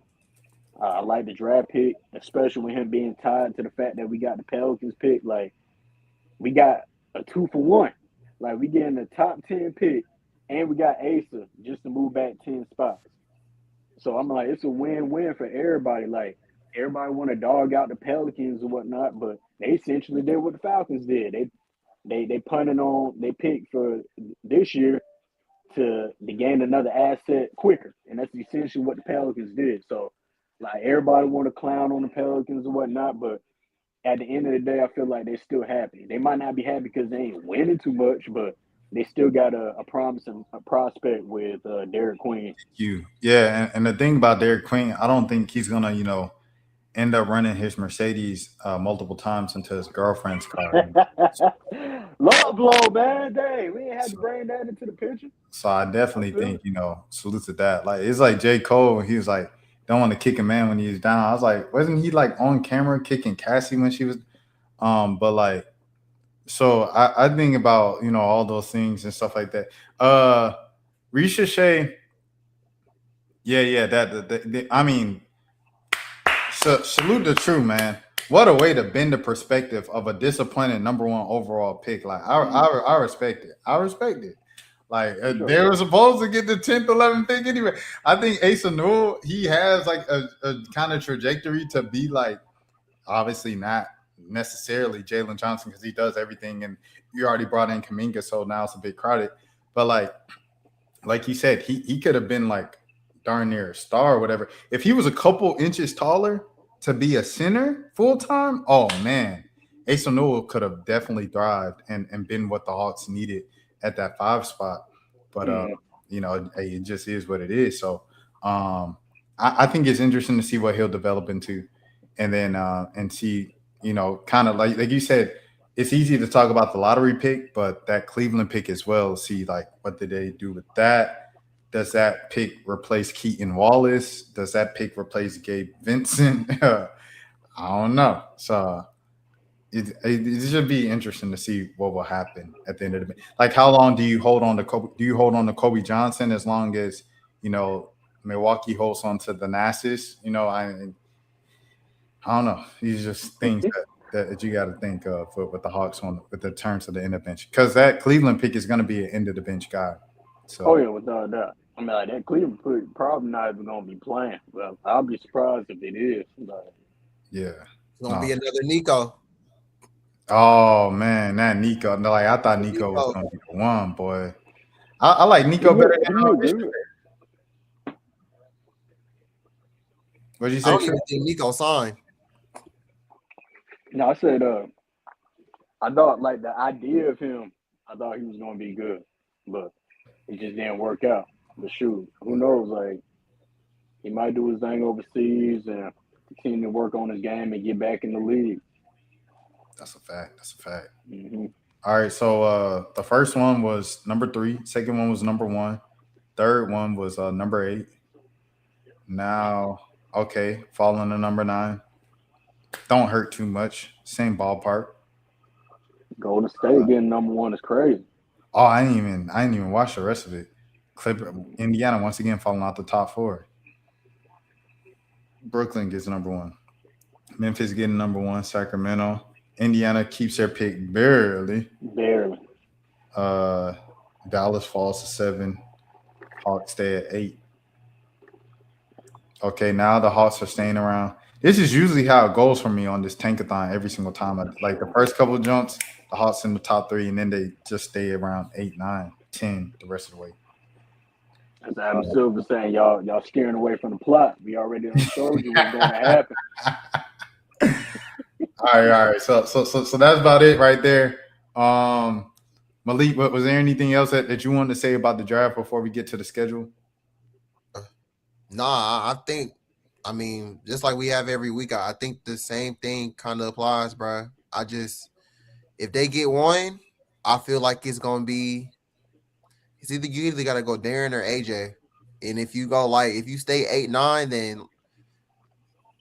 H: I like the draft pick, especially with him being tied to the fact that we got the Pelicans pick. Like we got a 2-for-1. Like we getting the top 10 pick, and we got Asa just to move back 10 spots. So I'm like, it's a win-win for everybody. Like everybody want to dog out the Pelicans and whatnot, but they essentially did what the Falcons did. They punted on they picked for this year to gain another asset quicker, and that's essentially what the Pelicans did. So, like everybody want to clown on the Pelicans and whatnot, but at the end of the day, I feel like they're still happy. They might not be happy because they ain't winning too much, but they still got a promising prospect with Derek Queen.
F: Yeah, and the thing about Derek Queen, I don't think he's gonna, end up running his Mercedes multiple times into his girlfriend's car.
H: Low blow, man. Dang, we ain't had to bring that into the picture.
F: So I definitely think, salute to that. Like it's like J. Cole, he was like, don't want to kick a man when he's down. I was like, wasn't he like on camera kicking Cassie when she was but like so I think about, all those things and stuff like that. Risha Shea, I mean, salute the true, man. What a way to bend the perspective of a disappointed number 1 overall pick. Like I respect it. I respect it. Like they were supposed to get the 10th, 11th pick anyway. I think Asa Newell, he has like a kind of trajectory to be like, obviously not necessarily Jalen Johnson because he does everything, and you already brought in Kuminga, so now it's a bit crowded. But like you said, he could have been like darn near a star or whatever. If he was a couple inches taller to be a center full time, oh man, Asa Newell could have definitely thrived and been what the Hawks needed at that 5 spot. But it just is what it is. So I think it's interesting to see what he'll develop into, and then and see, kind of like you said, it's easy to talk about the lottery pick, but that Cleveland pick as well. See like what did they do with that? Does that pick replace Keaton Wallace? Does that pick replace Gabe Vincent? I don't know. So it should be interesting to see what will happen at the end of the day. Like, how long do you hold on to Kobe? Do you hold on to Kobe Johnson as long as Milwaukee holds on to the Nassus? I don't know. These are just things that you got to think of with the Hawks with the terms of the end of bench, because that Cleveland pick is going to be an end of the bench guy. So,
H: without doubt. I mean, like that Cleveland pick probably not even gonna be playing. Well, I'll be surprised if it is. But
F: yeah,
G: it's gonna be another Nico.
F: Oh man, that Nico. No, like I thought Nico was gonna be the one, boy. I like Nico better than What'd you say?
G: I don't even think Nico signed.
H: No, I said I thought like the idea of him, I thought he was gonna be good, but it just didn't work out. But shoot, who knows? Like he might do his thing overseas and continue to work on his game and get back in the league.
F: That's a fact.
H: Mm-hmm.
F: All right, so the first one was number 3. Second one was number 1. Third one was number 8. Now, okay, falling to number 9. Don't hurt too much. Same ballpark.
H: Golden State getting number 1 is crazy.
F: Oh, I didn't even watch the rest of it. Indiana once again falling out the top 4. Brooklyn gets number 1. Memphis getting number 1. Sacramento. Indiana keeps their pick barely. Dallas falls to 7. Hawks stay at 8. Okay, now the Hawks are staying around. This is usually how it goes for me on this tankathon every single time. Like the first couple of jumps, the Hawks in the top 3, and then they just stay around 8, 9, 10 the rest of the way.
H: As Adam Silver saying, y'all scaring away from the plot. We already showed you what's going to happen.
F: All right. So that's about it right there. Malik, was there anything else that you wanted to say about the draft before we get to the schedule?
G: Nah, I mean, just like we have every week, I think the same thing kind of applies, bro. If they get one, I feel like it's you either got to go Darren or AJ. And if you go if you stay 8, 9, then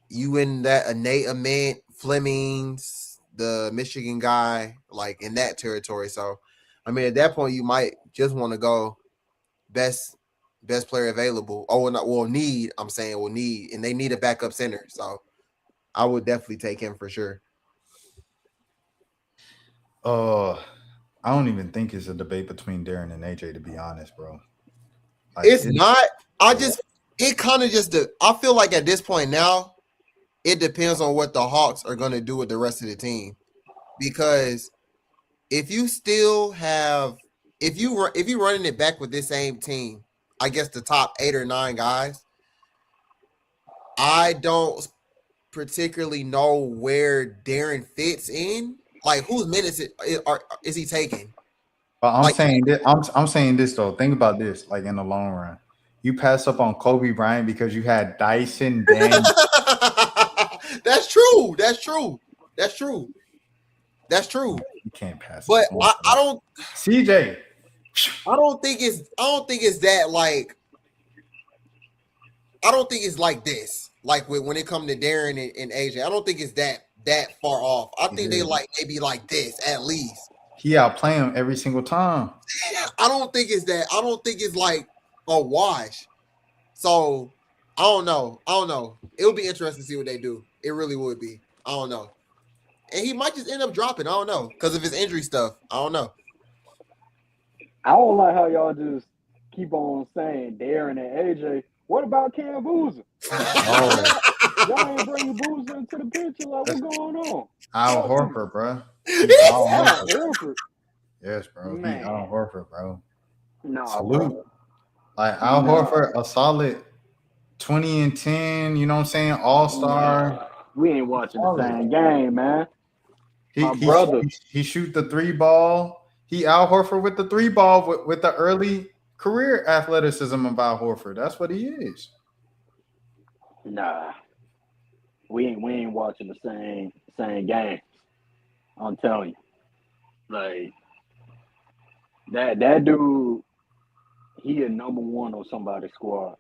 G: you in that Nate Ament, Fleming's, the Michigan guy, like in that territory. So, I mean, at that point, you might just want to go best player available. Need, and they need a backup center. So, I would definitely take him for sure.
F: I don't even think it's a debate between Darren and AJ, to be honest, bro.
G: It's not. I feel like at this point now, it depends on what the Hawks are going to do with the rest of the team. Because if you still have, if you're running it back with this same team, I guess the top 8 or 9 guys, I don't particularly know where Darren fits in. Like, whose minutes is he taking?
F: But I'm
G: Like-
F: saying this. I'm saying this though. Think about this. Like in the long run, you pass up on Kobe Bryant because you had Dyson Daniels.
G: That's true. That's true. That's true. That's true.
F: You can't pass.
G: But
F: up on
G: I don't.
F: CJ.
G: I don't think it's that like. I don't think it's like this. Like when it comes to Darren and AJ, I don't think it's that far off. I think they be like this at least.
F: He outplay him every single time.
G: I don't think it's that. I don't think it's like a wash. So I don't know. It would be interesting to see what they do. It really would be. I don't know. And he might just end up dropping. I don't know because of his injury stuff. I don't know.
H: I don't like how y'all just keep on saying Darren and AJ. What about Cam Boozer?
F: Oh,
H: Y'all ain't bringing Boozer into the picture. Like, what's going on?
F: Al Horford, bro.
H: Al Horford.
F: Yes, bro. He
H: Man.
F: Al Horford, bro.
H: No,
F: Salute.
H: bro.
F: Like Al Horford, a solid 20 and 10. You know what I'm saying? All-star.
H: We ain't watching the same game, man. My
F: He
H: brother.
F: He shoot the 3-ball. He Al Horford with the 3-ball with the early career athleticism of Al Horford. That's what he is.
H: Nah. We ain't watching the same game. I'm telling you. Like that dude, he a number one on somebody's squad.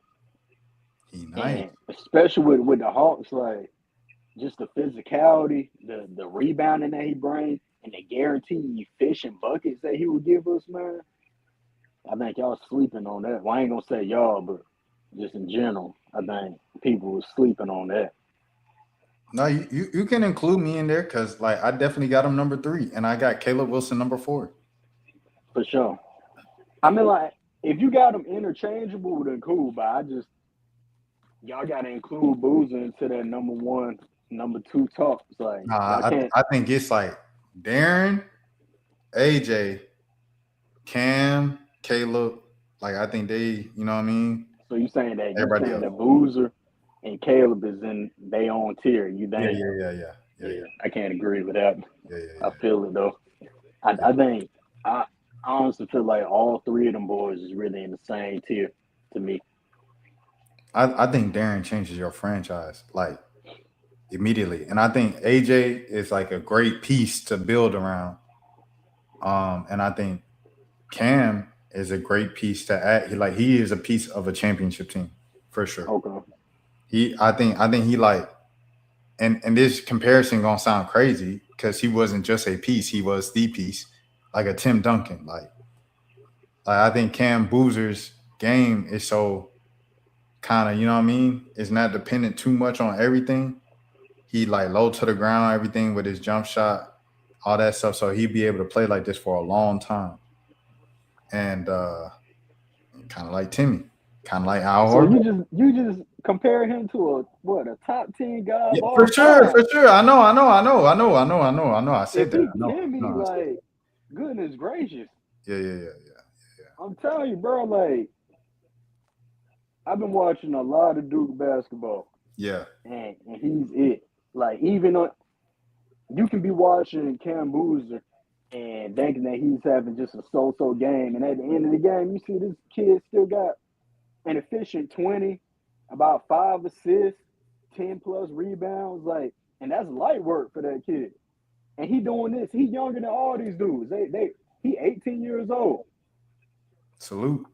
F: He nice.
H: And especially with the Hawks, like just the physicality, the rebounding that he brings, and the guaranteed efficient buckets that he would give us, man. I think y'all sleeping on that. Well, I ain't gonna say y'all, but just in general, I think people were sleeping on that.
F: No, you can include me in there because like I definitely got him number 3, and I got Caleb Wilson number 4.
H: For sure. I mean, like, if you got them interchangeable, then cool, but y'all got to include Boozer into that number 1, number 2 tops. Like,
F: I think it's like Darren, AJ, Cam, Caleb. Like, I think they, you know what I mean?
H: So you saying that
F: Everybody else.
H: Boozer and Caleb is in their own tier. You think?
F: Yeah.
H: I can't agree with that.
F: Yeah.
H: I feel it, though. I think I honestly feel like all 3 of them boys is really in the same tier to me.
F: I think Darren changes your franchise like immediately, and I think AJ is like a great piece to build around. And I think Cam is a great piece to add. He is a piece of a championship team for sure.
H: Okay.
F: I think he like, and this comparison gonna sound crazy because he wasn't just a piece; he was the piece, like a Tim Duncan. Like I think Cam Boozer's game is so kind of, you know what I mean? It's not dependent too much on everything. He like low to the ground, everything with his jump shot, all that stuff. So he'd be able to play like this for a long time. And kind of like Timmy, kind of like Al Horford.
H: So you just compare him to a top 10 guy.
F: Yeah, for sure. I know. I said that.
H: Timmy, like, goodness gracious.
F: Yeah.
H: I'm telling you, bro, like, I've been watching a lot of Duke basketball.
F: Yeah.
H: And he's it. Like, even you can be watching Cam Boozer and thinking that he's having just a so-so game. And at the end of the game, you see this kid still got an efficient 20, about 5 assists, 10-plus rebounds. Like, and that's light work for that kid. And he doing this. He younger than all these dudes. He 18 years old.
F: Salute.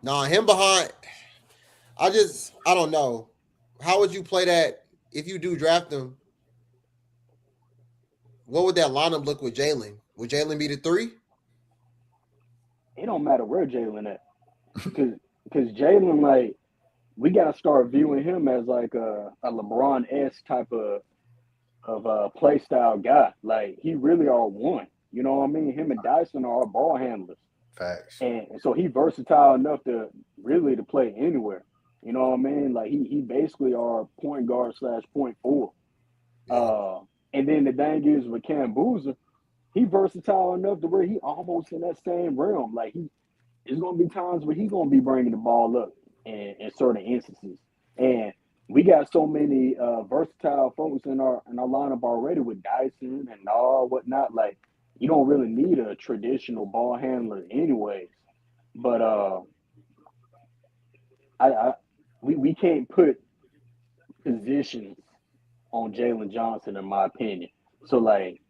G: Nah, him behind. I don't know. How would you play that if you do draft him? What would that lineup look with Jalen? Would Jalen be the 3?
H: It don't matter where Jalen at. Because Jalen, like, we got to start viewing him as like a LeBron-esque type of play style guy. Like, he really are one. You know what I mean? Him and Dyson are ball handlers.
F: Facts.
H: And so he versatile enough to play anywhere. You know what I mean? Like he basically our point guard / point forward. And then the thing is with Cam Boozer, he versatile enough to where he almost in that same realm. Like there's gonna be times where he's gonna be bringing the ball up in certain instances. And we got so many versatile folks in our lineup already with Dyson and all whatnot. Like you don't really need a traditional ball handler anyways. But we can't put positions on Jalen Johnson in my opinion. So like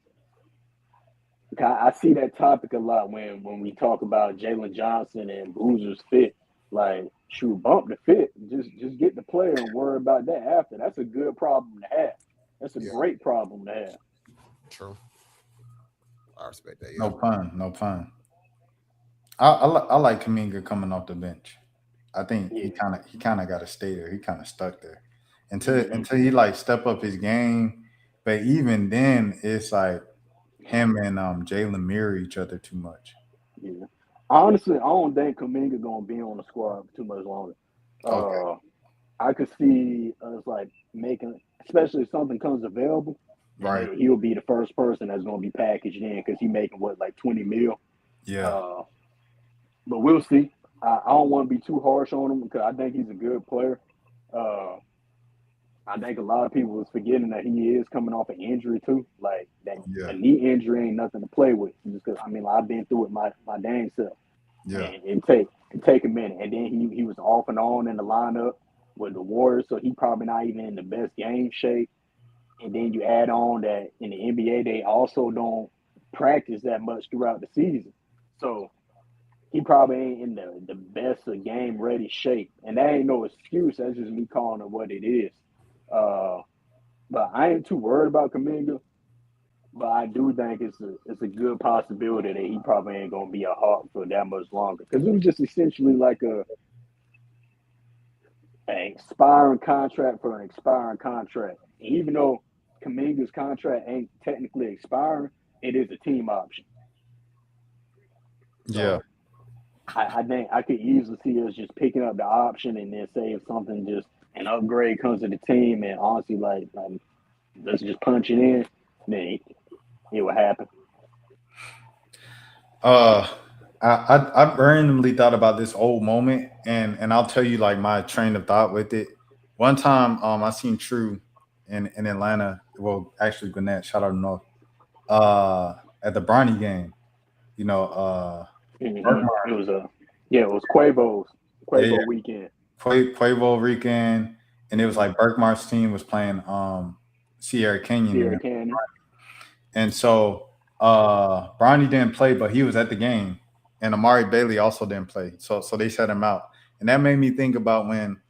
H: I see that topic a lot when we talk about Jalen Johnson and Boozer's fit. Like, shoot, bump the fit. Just get the player and worry about that after. That's a good problem to have. That's a great problem to have.
G: True. I respect that. Yeah.
F: No pun. No pun. I like Kaminga coming off the bench. I think he kind of got to stay there. He kind of stuck there until he like step up his game. But even then, it's like him and Jalen mirror each other too much.
H: Yeah. Honestly, I don't think Kaminga gonna be on the squad for too much longer.
F: Okay.
H: I could see us like making, especially if something comes available,
F: Right.
H: he'll be the first person that's gonna be packaged in because he's making what like 20 mil.
F: Yeah.
H: But we'll see. I don't want to be too harsh on him because I think he's a good player. I think a lot of people was forgetting that he is coming off an injury too. Like that, a knee injury ain't nothing to play with. Just because I've been through it my dang self.
F: Yeah.
H: And it take a minute. And then he was off and on in the lineup with the Warriors, so he probably not even in the best game shape. And then you add on that in the NBA they also don't practice that much throughout the season, so he probably ain't in the best of game ready shape. And that ain't no excuse. That's just me calling it what it is. But I ain't too worried about Kaminga. But I do think it's a good possibility that he probably ain't gonna be a Hawk for that much longer. Because it was just essentially like an expiring contract for an expiring contract. And even though Kaminga's contract ain't technically expiring, it is a team option.
F: Yeah.
H: I think I could easily see us just picking up the option and then say if something just an upgrade comes to the team and honestly like let's just punch it in, then it will happen.
F: I randomly thought about this old moment and I'll tell you like my train of thought with it. One time I seen True in Atlanta. Well, actually Gwinnett, shout out to North. At the Bronny game, you know,
H: It was Quavo's weekend.
F: Quavo weekend, and it was like Burkmar's team was playing Sierra Canyon. And so Bronny didn't play, but he was at the game. And Amari Bailey also didn't play. So they set him out. And that made me think about when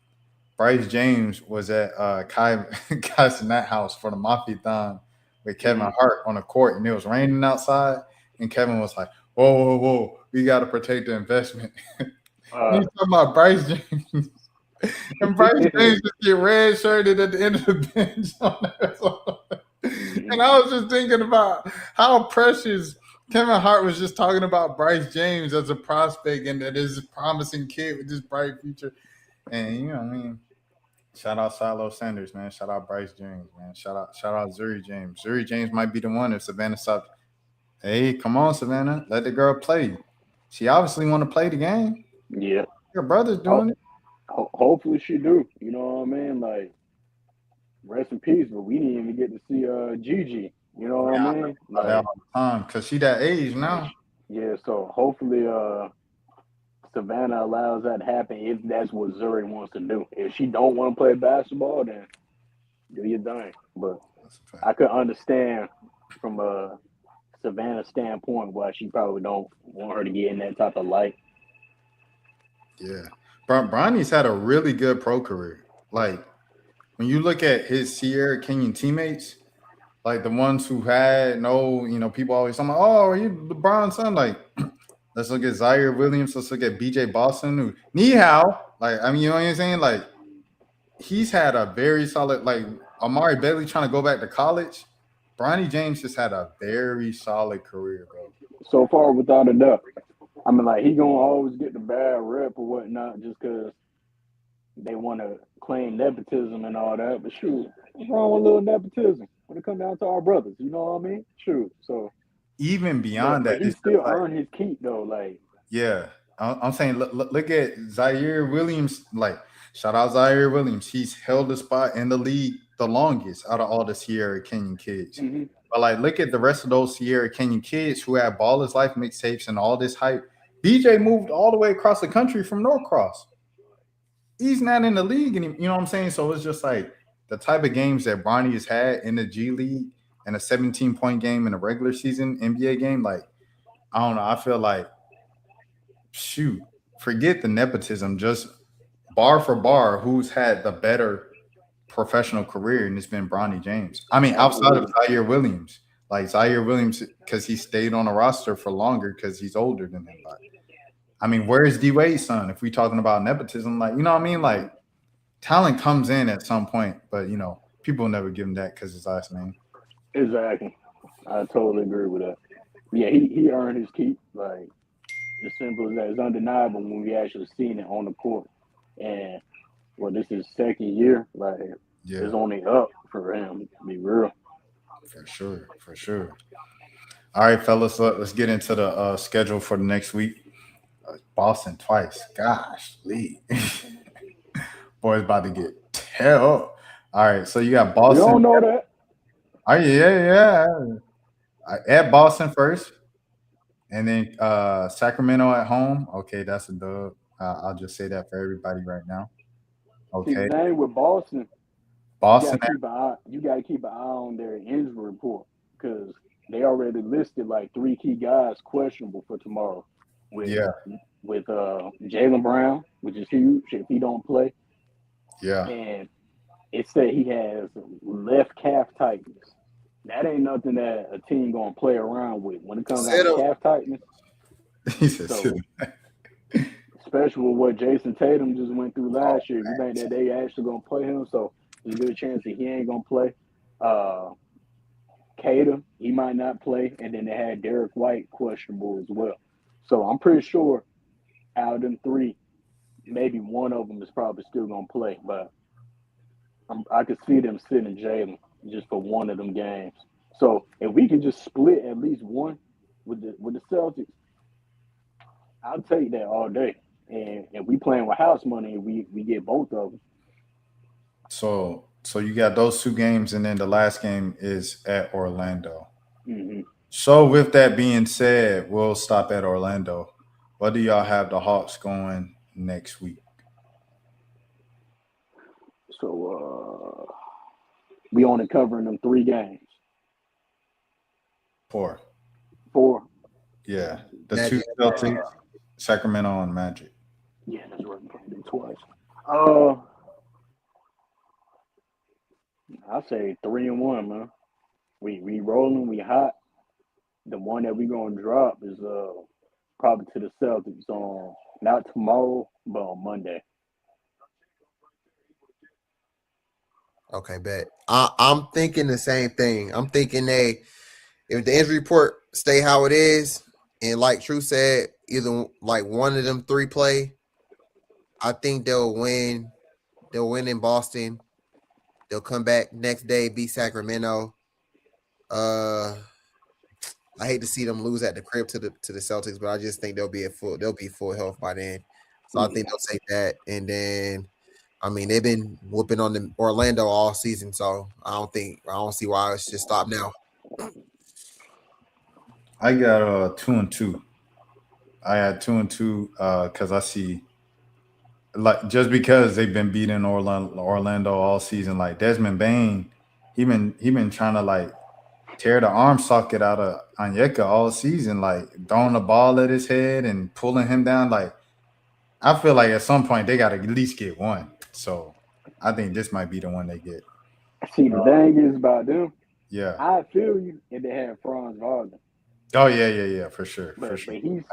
F: Bryce James was at Kai's Nat House for the Mafia-thon with Kevin Hart on the court, and it was raining outside. And Kevin was like, whoa, we got to protect the investment. He's talking about Bryce James. And Bryce James just get red shirted at the end of the bench. And I was just thinking about how precious Kevin Hart was just talking about Bryce James as a prospect and that is a promising kid with this bright future. And you know what I mean? Shout out Silo Sanders, man. Shout out Bryce James, man. Shout out Zuri James. Zuri James might be the one if Savannah stops. Hey, come on, Savannah. Let the girl play. She obviously want to play the game.
H: Yeah.
F: Your brother's doing it.
H: Hopefully she do. You know what I mean? Like, rest in peace, but we didn't even get to see Gigi. You know what I mean? Like,
F: because she that age now.
H: Yeah, so hopefully Savannah allows that to happen if that's what Zuri wants to do. If she don't want to play basketball, then do your thing. But I could understand from a Savannah standpoint why she probably don't want her to get in that type of light.
F: Yeah. Bronny's had a really good pro career. Like, when you look at his Sierra Canyon teammates, like the ones who had people always talking about, oh, are you LeBron's son? Like, let's look at Zaire Williams. Let's look at BJ Boston. Who, ni hao. Like, I mean, you know what I'm saying? Like, he's had a very solid, like, Amari Bailey trying to go back to college. Bronny James just had a very solid career, bro.
H: So far, without a doubt. I mean, like, he gonna always get the bad rep or whatnot just because, they want to claim nepotism and all that. But shoot, what's wrong with a little nepotism when it comes down to our brothers? You know what I mean? Shoot. So
F: Even beyond
H: but
F: that,
H: he
F: it's
H: still
F: just like,
H: earned his keep though. Like
F: yeah, I'm saying look at Zaire Williams. Like, shout out Zaire Williams. He's held a spot in the league the longest out of all the Sierra Canyon kids.
H: mm-hmm.
F: But like, look at the rest of those Sierra Canyon kids who had Ball is Life mixtapes and all this hype. BJ moved all the way across the country from Norcross. He's not in the league anymore. You know what I'm saying? So it's just like the type of games that Bronny has had in the G League and a 17-point game in a regular season NBA game. Like, I don't know. I feel like, shoot, forget the nepotism. Just bar for bar, who's had the better professional career, and it's been Bronny James. I mean, outside of Zaire Williams. Like Zaire Williams, because he stayed on a roster for longer because he's older than him. Like, I mean, where's D Wade's son? If we talking about nepotism, like, you know what I mean? Like, talent comes in at some point, but you know, people never give him that because his last name.
H: Exactly. I totally agree with that. Yeah, he earned his keep. Like as simple as that. It's undeniable when we actually seen it on the court. And well, this is second year. Like it's only up for him. To be real.
F: For sure. All right, fellas, let's get into the schedule for the next week. Boston twice. Gosh, Lee. Boy's about to get tell. All right, so you got Boston.
H: You don't know that.
F: Oh, yeah. At Boston first, and then Sacramento at home. Okay, that's a dub. I'll just say that for everybody right now. Okay.
H: See, the thing with Boston,
F: Boston.
H: you got to keep an eye on their injury report because they already listed like 3 key guys questionable for tomorrow. With Jaylen Brown, which is huge if he don't play.
F: Yeah.
H: And it said he has left calf tightness. That ain't nothing that a team gonna play around with when it comes down to calf tightness.
F: He said,
H: so, especially with what Jason Tatum just went through last year, you think that they actually gonna play him? So there's a good chance that he ain't gonna play. Cater, he might not play, and then they had Derek White questionable as well. So I'm pretty sure out of them 3, maybe one of them is probably still gonna play, but I could see them sitting Jaylen just for one of them games. So if we can just split at least one with the Celtics, I'll take that all day. And if we playing with house money, we get both of them.
F: So you got those 2 games, and then the last game is at Orlando.
H: Mm-hmm.
F: So with that being said, we'll stop at Orlando. What do y'all have the Hawks going next week?
H: So we only covering them 3 games.
F: 4. Yeah. The
G: Magic.
F: 2 Celtics, Sacramento, and Magic.
H: Yeah, that's right. Probably twice. I say 3-1, man. We rolling, we hot. The one that we gonna drop is probably to the Celtics on not tomorrow, but on Monday.
G: Okay, bet. I'm thinking the same thing. I'm thinking if the injury report stay how it is, and like True said, either like one of them 3 play, I think they'll win. They'll win in Boston. They'll come back next day, beat Sacramento. I hate to see them lose at the crib to the Celtics, but I just think they'll be full health by then. So I think they'll take that. And then, I mean, they've been whooping on the Orlando all season, so I don't see why it should stop now.
F: I got 2-2. I had 2-2 because I see, like, just because they've been beating Orlando all season, like Desmond Bane, he been trying to like tear the arm socket out of Onyeka all season, like throwing the ball at his head and pulling him down. Like, I feel like at some point they got to at least get one. So I think this might be the one they get.
H: See, the thing is about them.
F: Yeah,
H: I feel you if they have Franz Wagner.
F: Oh yeah, for sure.
H: But he's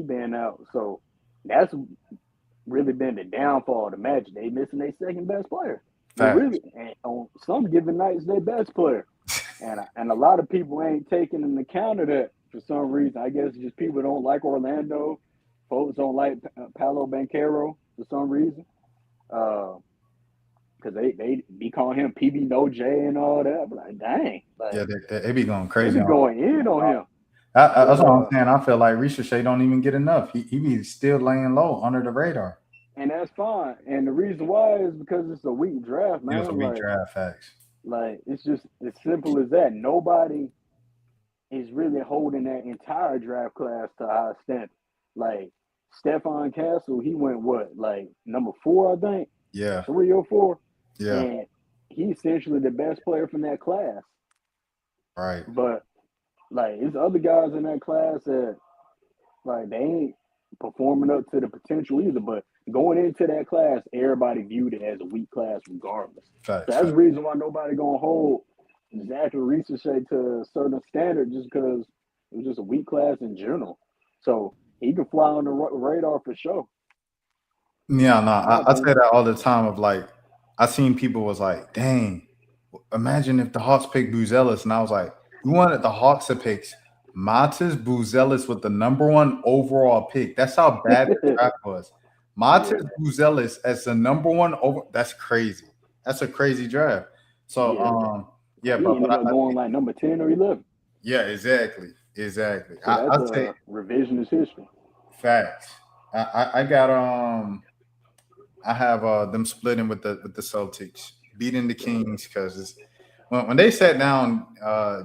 H: been out, so that's really been the downfall of the match. They missing their second best player. Really, and on some given nights, their best player. And a lot of people ain't taking into account of that for some reason. I guess just people don't like Orlando. Folks don't like Paolo Banchero for some reason. Because they be calling him PB No J and all that. But like, dang, like
F: Yeah, they be going
H: they
F: crazy.
H: be going in on him.
F: That's what I'm saying. I feel like Ricochet don't even get enough. He be still laying low under the radar.
H: And that's fine. And the reason why is because it's a weak draft, man.
F: It's a weak draft, facts.
H: Like it's just as simple as that. Nobody is really holding that entire draft class to a high standard. Like Stephon Castle, he went what, like number 4, I think?
F: Yeah.
H: 3 or 4?
F: Yeah.
H: And he's essentially the best player from that class.
F: Right.
H: But like there's other guys in that class that like they ain't performing up to the potential either. But going into that class, everybody viewed it as a weak class regardless.
F: Facts,
H: So that's the reason why nobody gonna hold Zachary Ricochet to a certain standard just because it was just a weak class in general. So he can fly on the radar for sure.
F: Yeah, no, I say that all the time. Of like, I seen people was like, "Dang, imagine if the Hawks picked Buzelis," and I was like, "You wanted the Hawks to pick Matas Buzelis with the number 1 overall pick? That's how bad the draft was. Matas Buzelis as the number 1 over. That's crazy. That's a crazy draft. So,
H: he ended up going like number 10 or 11.
F: Yeah, exactly.
H: So that's revisionist history.
F: Facts. I got I have them splitting with the Celtics, beating the Kings because when they sat down,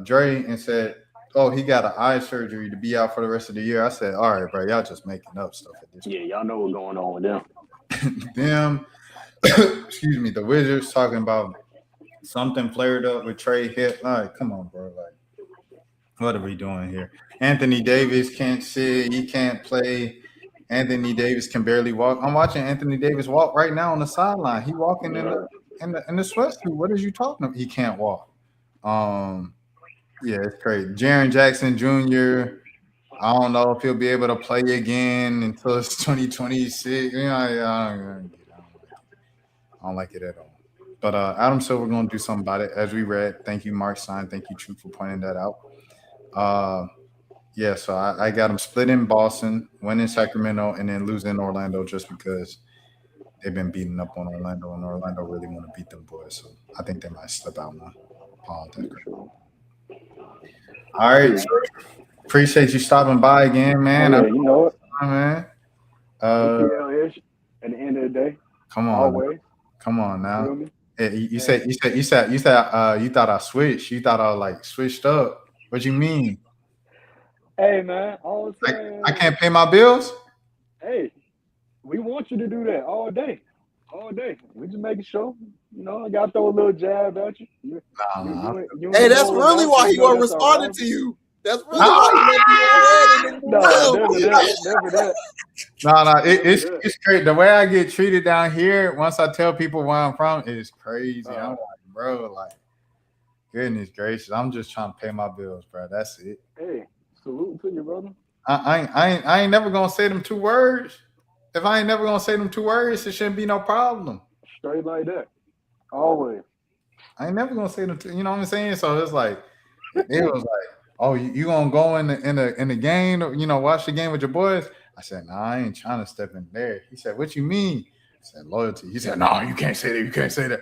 F: Dre and said, "Oh, he got an eye surgery to be out for the rest of the year." I said, "All right, bro, y'all just making up stuff at this point."
H: Yeah, y'all know what's going on with them.
F: Them, excuse me, the Wizards talking about something flared up with Trey Hip. All right, come on, bro. Like, what are we doing here? Anthony Davis can't sit. He can't play. Anthony Davis can barely walk. I'm watching Anthony Davis walk right now on the sideline. He walking in the sweatsuit. What is you talking about? He can't walk. Yeah, it's crazy. Jaren Jackson Jr. I don't know if he'll be able to play again until it's 2026. You know, I don't like it at all. But Adam Silver going to do something about it, as we read. Thank you, Mark Stein. Thank you, Truth, for pointing that out. Yeah, so I got them split in Boston, win in Sacramento, and then lose in Orlando just because they've been beating up on Orlando, and Orlando really want to beat them boys. So I think they might slip out one. All right. Appreciate you stopping by again, man.
H: Yeah, you know it.
F: Man.
H: At the end of the day.
F: Come on.
H: Always.
F: Come on now. Hey, you said you thought I switched. You thought I like switched up. What you mean?
H: Hey man, all I'm saying,
F: I can't pay my bills?
H: Hey, we want you to do that all day. All day. We just making sure. You know, I gotta throw a little jab at you.
G: Hey, that's really why he wasn't responding to you. That's really why he
H: never that.
F: No, it's crazy. The way I get treated down here, once I tell people where I'm from, it's crazy. I'm like, bro, like, goodness gracious, I'm just trying to pay my bills, bro. That's it.
H: Hey, salute to you, brother.
F: I ain't never gonna say them 2 words. If I ain't never gonna say them 2 words, it shouldn't be no problem.
H: Straight like that. Always.
F: I ain't never gonna say them 2, you know what I'm saying? So it's like, it was like, oh, you gonna go in the game, you know, watch the game with your boys? I said, no, I ain't trying to step in there. He said, what you mean? I said, loyalty. He said, no, you can't say that. You can't say that.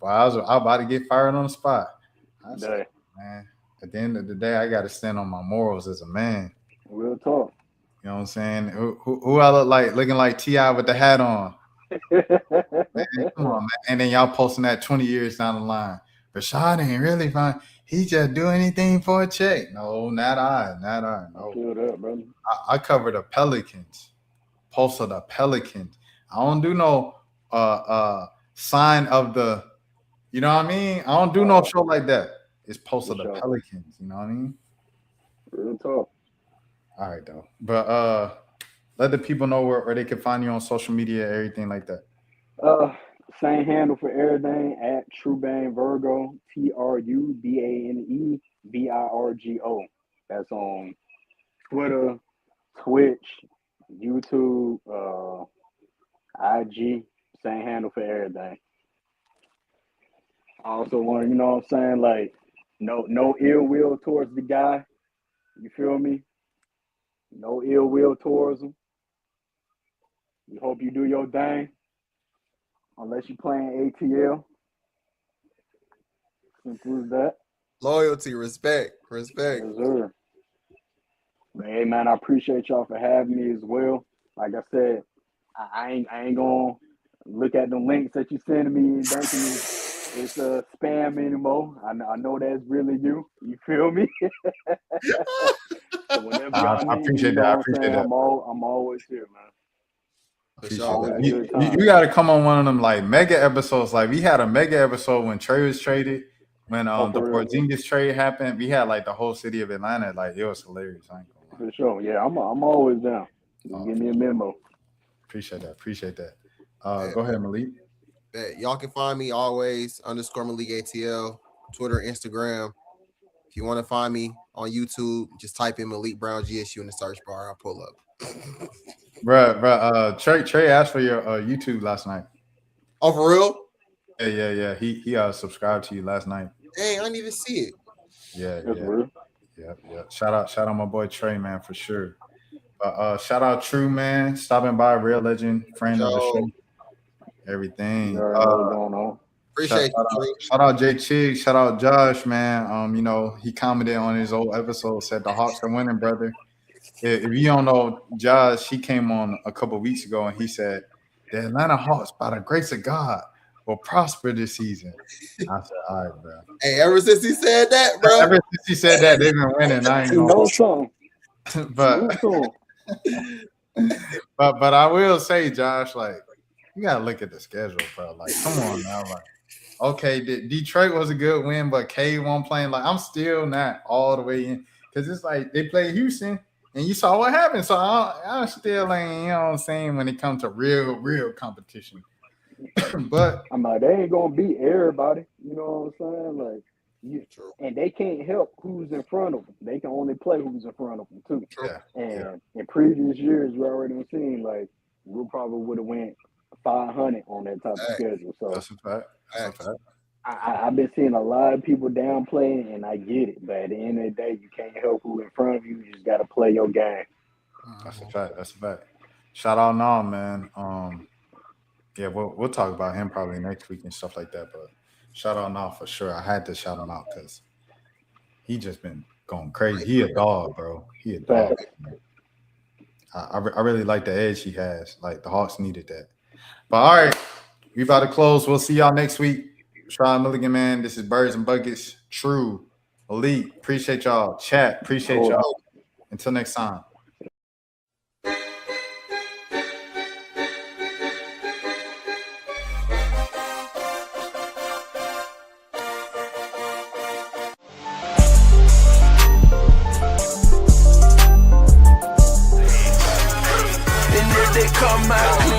F: But I was about to get fired on the spot. I said, man, at the end of the day, I got to stand on my morals as a man.
H: Real talk.
F: You know what I'm saying? Who I look like, looking like T.I. with the hat on. Man, come on, man. And then y'all posting that 20 years down the line. Rashad ain't really fine. He just do anything for a check. No, not I. No.
H: Feel that, brother.
F: I cover the Pelicans. Posted the Pelicans. I don't do no sign of the, you know what I mean? I don't do no show like that. It's posted the Pelicans. You know what I mean?
H: Real talk.
F: All right, though. But let the people know where they can find you on social media, everything like that.
H: Same handle for everything at Trubane Virgo, TruBane Virgo. That's on Twitter, Twitch, YouTube, IG. Same handle for everything. I also want to, you know what I'm saying, like, no ill will towards the guy. You feel me? No ill will towards him. We hope you do your thing. unless you're playing ATL. Simple as that.
G: Loyalty, respect.
H: Yes, sir. But hey, man, I appreciate y'all for having me as well. Like I said, I ain't gonna look at the links that you sending me and thinking it's spam anymore. I know that's really you. You feel me? So whenever y'all
F: I
H: need
F: appreciate
H: me,
F: that. I
H: I'm
F: appreciate
H: saying,
F: that.
H: I'm always here, man.
F: Appreciate
G: sure.
F: that.
H: Always a good time.
F: You got to come on one of them like mega episodes. Like we had a mega episode when Trey was traded, when the
H: for real.
F: Porzingis trade happened. We had like the whole city of Atlanta. Like it was hilarious. I ain't gonna lie.
H: For sure. Yeah, I'm always down. Just give me a memo.
F: Appreciate that. Go ahead, Malik.
G: Bet. Y'all can find me always _Malik ATL, Twitter, Instagram. If you want to find me on YouTube, just type in Malik Brown GSU in the search bar. I'll pull up.
F: Bruh, Trey asked for your YouTube last night.
G: Oh, for real?
F: Yeah. He subscribed to you last night.
G: Dang, I didn't even see it.
F: Yeah.
H: Real.
F: Yeah. Shout out my boy Trey, man, for sure. Shout out True, man, stopping by, real legend, friend of the show. Everything.
H: You already know what's going on.
G: Appreciate you, True.
F: Shout out Jay Chig. Shout out Josh, man. He commented on his old episode, said the Hawks are winning, brother. If you don't know Josh, he came on a couple weeks ago and he said the Atlanta Hawks, by the grace of God, will prosper this season. I said, all right, bro.
G: Hey, ever since he said that, bro.
F: Ever since he said that, they've been winning. I ain't
H: You
F: gonna
H: know something.
F: but I will say, Josh, like, you gotta look at the schedule, bro. Like, come on now. Like, okay, Detroit was a good win, but K won't playing. Like, I'm still not all the way in because it's like they played Houston and you saw what happened. So I still ain't, you know what I'm saying, when it comes to real competition. But
H: I'm like, they ain't gonna beat everybody. You know what I'm saying? Like, and they can't help who's in front of them. They can only play who's in front of them too. And in previous years, we already seen like we probably would have went 500 on that type of schedule. So
F: that's a fact.
H: I've been seeing a lot of people downplaying, and I get it. But at the end of the day, you can't help who in front of you. You just got to play your game.
F: That's a fact. Shout out now, man. Yeah, we'll talk about him probably next week and stuff like that. But shout out now for sure. I had to shout him out because he just been going crazy. He a dog, bro. He a dog. I really like the edge he has. Like the Hawks needed that. But all right, we about to close. We'll see y'all next week. Rashad Milligan, man. This is Birds and Buckets. True. Elite. Appreciate y'all. Chat. Appreciate y'all. Until next time.
E: And if they come out